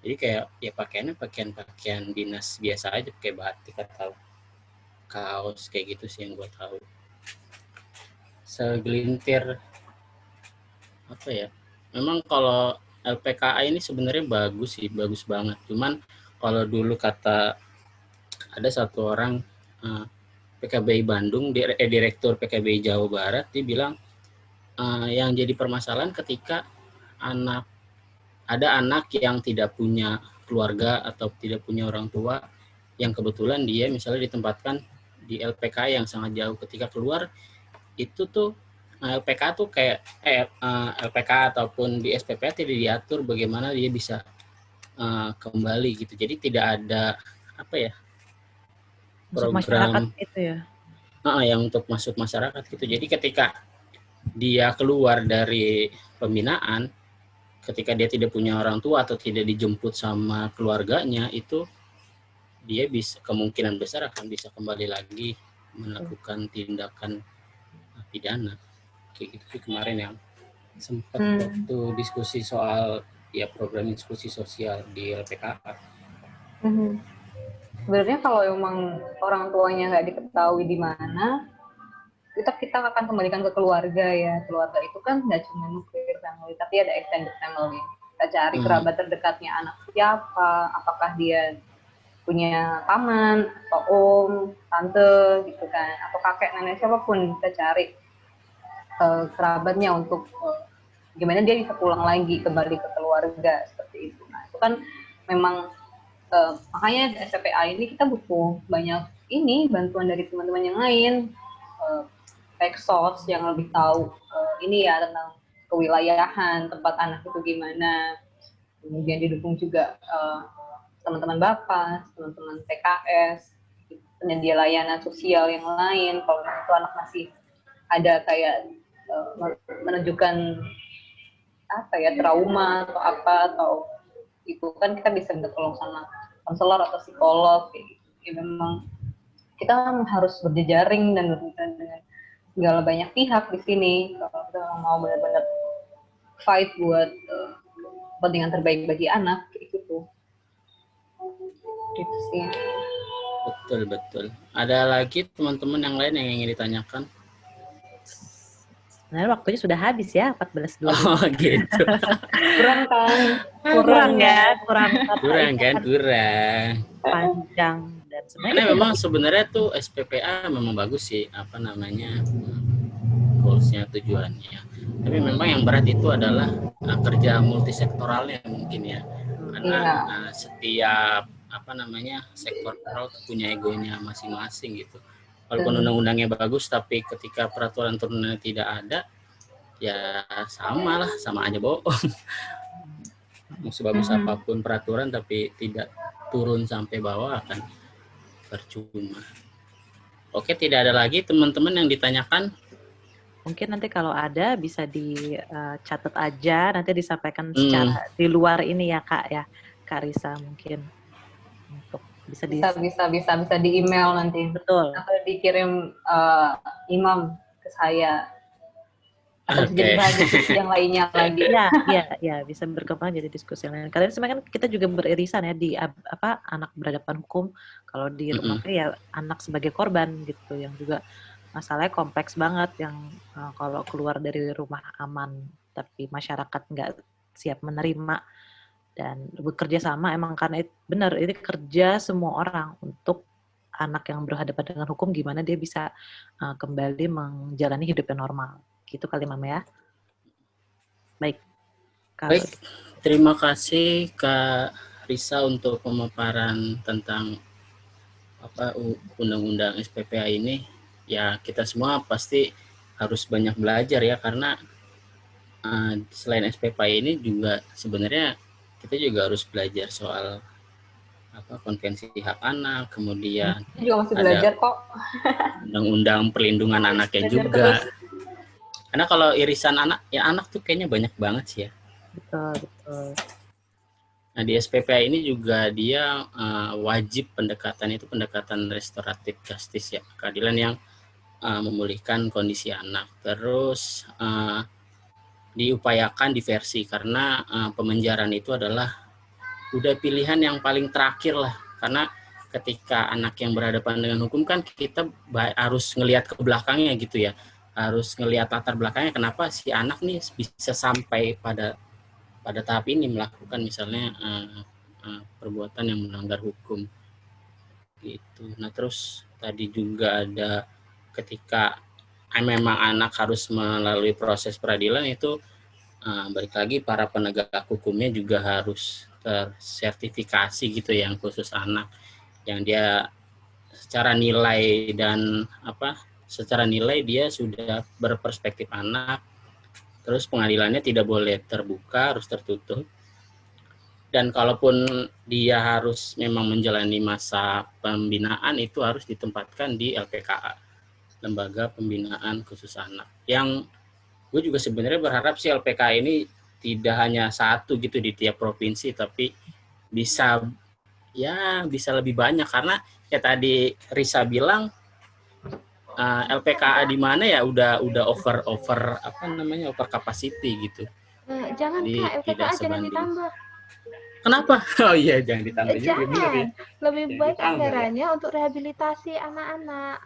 Jadi kayak ya pakaiannya pakaian dinas biasa aja, kayak batik atau kaos kayak gitu sih yang gue tahu. Segelintir memang kalau LPKA ini sebenarnya bagus sih, bagus banget. Cuman kalau dulu kata ada satu orang PKBI Bandung, direktur PKBI Jawa Barat, dia bilang yang jadi permasalahan ketika ada anak yang tidak punya keluarga atau tidak punya orang tua yang kebetulan dia misalnya ditempatkan di LPK yang sangat jauh, ketika keluar itu tuh LPK tuh kayak LPK ataupun di SPPA tidak diatur bagaimana dia bisa kembali gitu. Jadi tidak ada program itu ya. Yang untuk masuk masyarakat gitu. Jadi ketika dia keluar dari pembinaan, ketika dia tidak punya orang tua atau tidak dijemput sama keluarganya, itu dia bisa kemungkinan besar akan bisa kembali lagi melakukan tindakan pidana. Kayak gitu sih kemarin yang sempat waktu diskusi soal program inklusi sosial di LPKA. Sebenarnya kalau emang orang tuanya nggak diketahui di mana, kita akan kembalikan ke keluarga ya. Keluarga itu kan nggak cuma nuclear family, tapi ada extended family. Kita cari kerabat terdekatnya anak siapa, apakah dia punya paman, atau om, tante gitu kan, atau kakek, nenek, siapapun. Kita cari kerabatnya untuk gimana dia bisa pulang lagi kembali ke keluarga seperti itu. Nah itu kan memang makanya di SPPA ini kita butuh banyak bantuan dari teman-teman yang lain, source yang lebih tahu tentang kewilayahan tempat anak itu gimana. Kemudian didukung juga teman-teman Bapas, teman-teman PKS, penyedia layanan sosial yang lain. Kalau itu anak masih ada kayak menunjukkan trauma atau itu kan kita bisa minta tolong sama konselor atau psikolog kayak gitu. Ya memang kita harus berjejaring dan dengan segala banyak pihak di sini kalau kita mau benar-benar fight buat kepentingan terbaik bagi anak kayak gitu. Gitu sih. Betul. Ada lagi teman-teman yang lain yang ingin ditanyakan? Sebenarnya waktunya sudah habis ya, 14.20. Oh gitu. Kurang kan? Kurang. Panjang dan sebenarnya sebenarnya tuh SPPA memang bagus sih goalsnya, tujuannya. Tapi memang yang berat itu adalah kerja multisektoralnya mungkin ya. Karena setiap sektoral punya egonya masing-masing gitu. Walaupun undang-undangnya bagus, tapi ketika peraturan turunannya tidak ada, ya sama aja bohong. Mau sebagus apapun peraturan, tapi tidak turun sampai bawah akan percuma. Oke, tidak ada lagi teman-teman yang ditanyakan? Mungkin nanti kalau ada bisa dicatat aja, nanti disampaikan secara di luar ini ya Kak Kak Risa mungkin untuk bisa di email nanti. Betul. Atau dikirim Imam ke saya. Atau jadi bahan diskusi yang lainnya lagi. Ya, bisa berkembang jadi diskusi yang lain. Kalian sebenarnya kan kita juga beririsan ya di anak berhadapan hukum. Kalau di rumah ya anak sebagai korban gitu, yang juga masalahnya kompleks banget, yang kalau keluar dari rumah aman tapi masyarakat nggak siap menerima dan bekerja sama, emang karena benar ini kerja semua orang untuk anak yang berhadapan dengan hukum, gimana dia bisa kembali menjalani hidup yang normal. Gitu kali Mama ya. Baik. Terima kasih Kak Risa untuk pemaparan tentang undang-undang SPPA ini. Ya kita semua pasti harus banyak belajar ya, karena selain SPPI ini juga sebenarnya kita juga harus belajar soal konvensi hak anak, kemudian juga masih belajar kok. Undang-undang perlindungan anaknya juga. Karena kalau irisan anak tuh kayaknya banyak banget sih ya. Betul. Nah di SPPI ini juga dia wajib pendekatan itu pendekatan restoratif justice ya, keadilan yang memulihkan kondisi anak. Terus diupayakan diversi karena pemenjaraan itu adalah udah pilihan yang paling terakhir lah, karena ketika anak yang berhadapan dengan hukum kan kita harus ngelihat ke belakangnya gitu ya, harus ngelihat latar belakangnya kenapa si anak nih bisa sampai pada tahap ini melakukan misalnya perbuatan yang melanggar hukum gitu. Nah terus tadi juga ada ketika memang anak harus melalui proses peradilan itu balik lagi para penegak hukumnya juga harus tersertifikasi gitu yang khusus anak, yang dia secara nilai dan secara nilai dia sudah berperspektif anak. Terus pengadilannya tidak boleh terbuka, harus tertutup. Dan kalaupun dia harus memang menjalani masa pembinaan itu harus ditempatkan di LPKA, Lembaga Pembinaan Khusus Anak. Yang gue juga sebenarnya berharap sih LPKA ini tidak hanya satu gitu di tiap provinsi, tapi bisa lebih banyak, karena ya tadi Risa bilang LPKA di mana ya udah over over capacity gitu. Jangan jadi, Kak, LPKA jangan ditambah. Kenapa? Oh iya, jangan ditambah juga. Jangan. Ya. Lebih baik anggarannya untuk rehabilitasi anak-anak.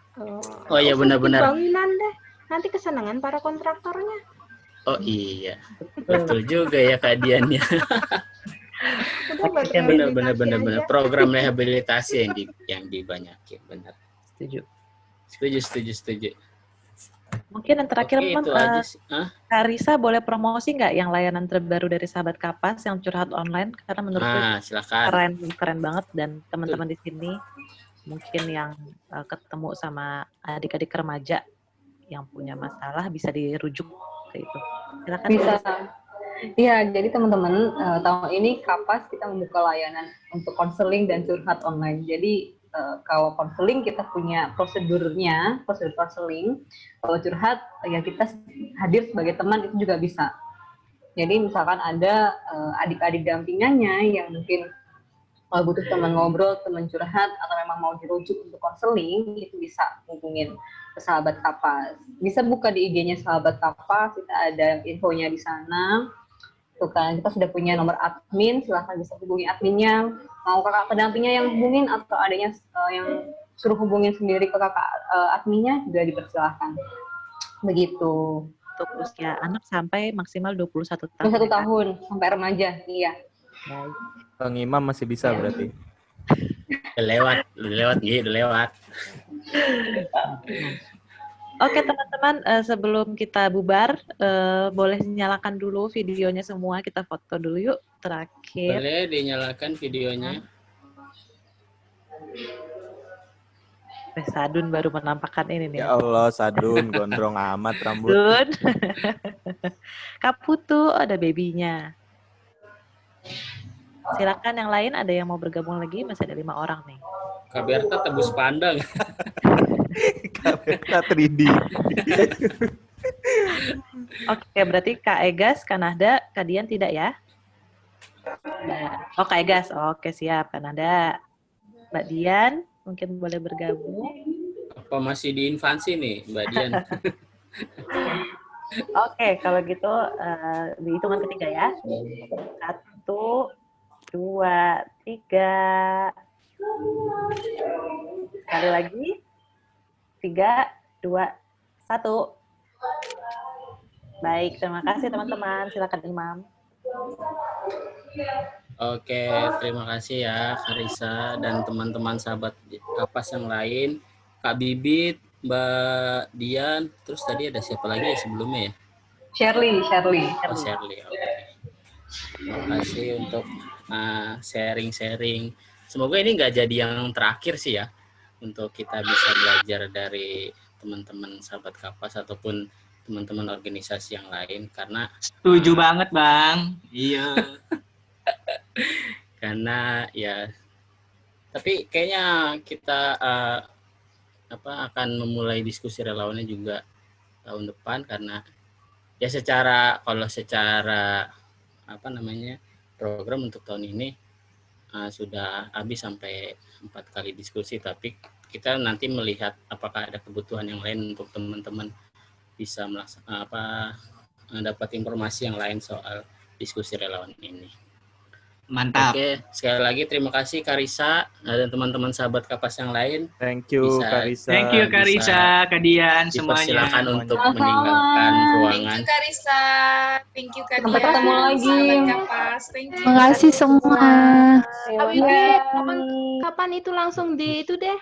Oh iya, benar-benar. Bangunan deh. Nanti kesenangan para kontraktornya. Oh iya, betul juga ya Kak Dian ya. Benar. Program rehabilitasi yang dibanyakin, benar. Setuju. Mungkin yang terakhir, Kak Risa boleh promosi nggak yang layanan terbaru dari Sahabat Kapas yang curhat online? Karena menurutku keren banget, dan teman-teman di sini mungkin yang ketemu sama adik-adik remaja yang punya masalah bisa dirujuk ke itu. Silakan. Bisa. Iya, jadi teman-teman tahun ini Kapas kita membuka layanan untuk konseling dan curhat online. Jadi kalau konseling kita punya prosedur konseling. Kalau curhat ya kita hadir sebagai teman itu juga bisa. Jadi misalkan ada adik-adik dampingannya yang mungkin butuh teman ngobrol, teman curhat, atau memang mau dirujuk untuk konseling, itu bisa hubungin ke Sahabat Kapas. Bisa buka di IG-nya Sahabat Kapas, kita ada infonya di sana. Tuh kan, kita sudah punya nomor admin, silahkan bisa hubungi adminnya. Mau kakak pendampingnya yang hubungin atau adanya yang suruh hubungin sendiri ke kakak adminnya juga dipersilahkan. Begitu. Untuk usia anak sampai maksimal 21 tahun. 21 tahun sampai remaja, iya. Baik. Bang Imam masih bisa berarti. Udah lewat. Oke teman-teman, sebelum kita bubar, boleh nyalakan dulu videonya semua, kita foto dulu yuk, terakhir. Boleh dinyalakan videonya. Sadun baru menampakkan ini nih. Ya Allah, Sadun, gondrong amat rambut. Sadun. Kak Putu, ada babynya. Silakan yang lain, ada yang mau bergabung lagi? Masih ada 5 orang nih. Kak Berta tebus pandang. Kak Berta 3D. Oke, berarti Kak Egas, Kak Nahda, Kak Dian tidak ya? Oh, Kak Egas. Oke, siap. Kak Nahda. Mbak Dian, mungkin boleh bergabung. Apa masih di infansi nih, Mbak Dian? Oke, kalau gitu di hitungan ketiga ya. 1, 2, 3. Sekali lagi. 3, 2, 1. Baik, terima kasih teman-teman. Silakan Imam. Oke, terima kasih ya Karisa dan teman-teman Sahabat Kapas yang lain. Kak Bibit, Mbak Dian, terus tadi ada siapa lagi ya sebelumnya ya? Shirley. Oh, Shirley, oke. Terima kasih untuk sharing-sharing. Semoga ini nggak jadi yang terakhir sih ya, untuk kita bisa belajar dari teman-teman Sahabat Kapas ataupun teman-teman organisasi yang lain karena setuju banget Bang. Iya. Karena ya tapi kayaknya kita akan memulai diskusi relawannya juga tahun depan karena ya kalau secara program untuk tahun ini sudah habis sampai 4 kali diskusi, tapi kita nanti melihat apakah ada kebutuhan yang lain untuk teman-teman bisa dapat informasi yang lain soal diskusi relawan ini. Mantap. Oke, sekali lagi terima kasih Karisa dan teman-teman sahabat Kapas yang lain. Thank you Karisa. Thank you Karisa, Kadian semuanya. Dipersilakan untuk meninggalkan ruangan. Thank you Karisa. Thank you Kadian. Sampai ketemu lagi. Sahabat Kapas. Thank you. Terima kasih semua. Habibie, kapan itu langsung di itu deh?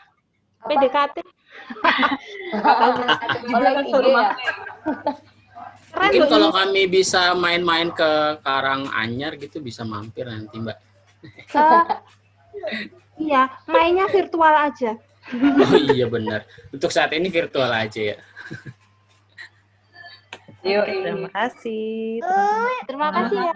PDKT. Oleh IG ya. Mungkin kalau kami bisa main-main ke Karanganyar gitu bisa mampir nanti Mbak. Iya, mainnya virtual aja. Oh iya benar. Untuk saat ini virtual aja ya. Yuk, Terima kasih. Terima kasih ya.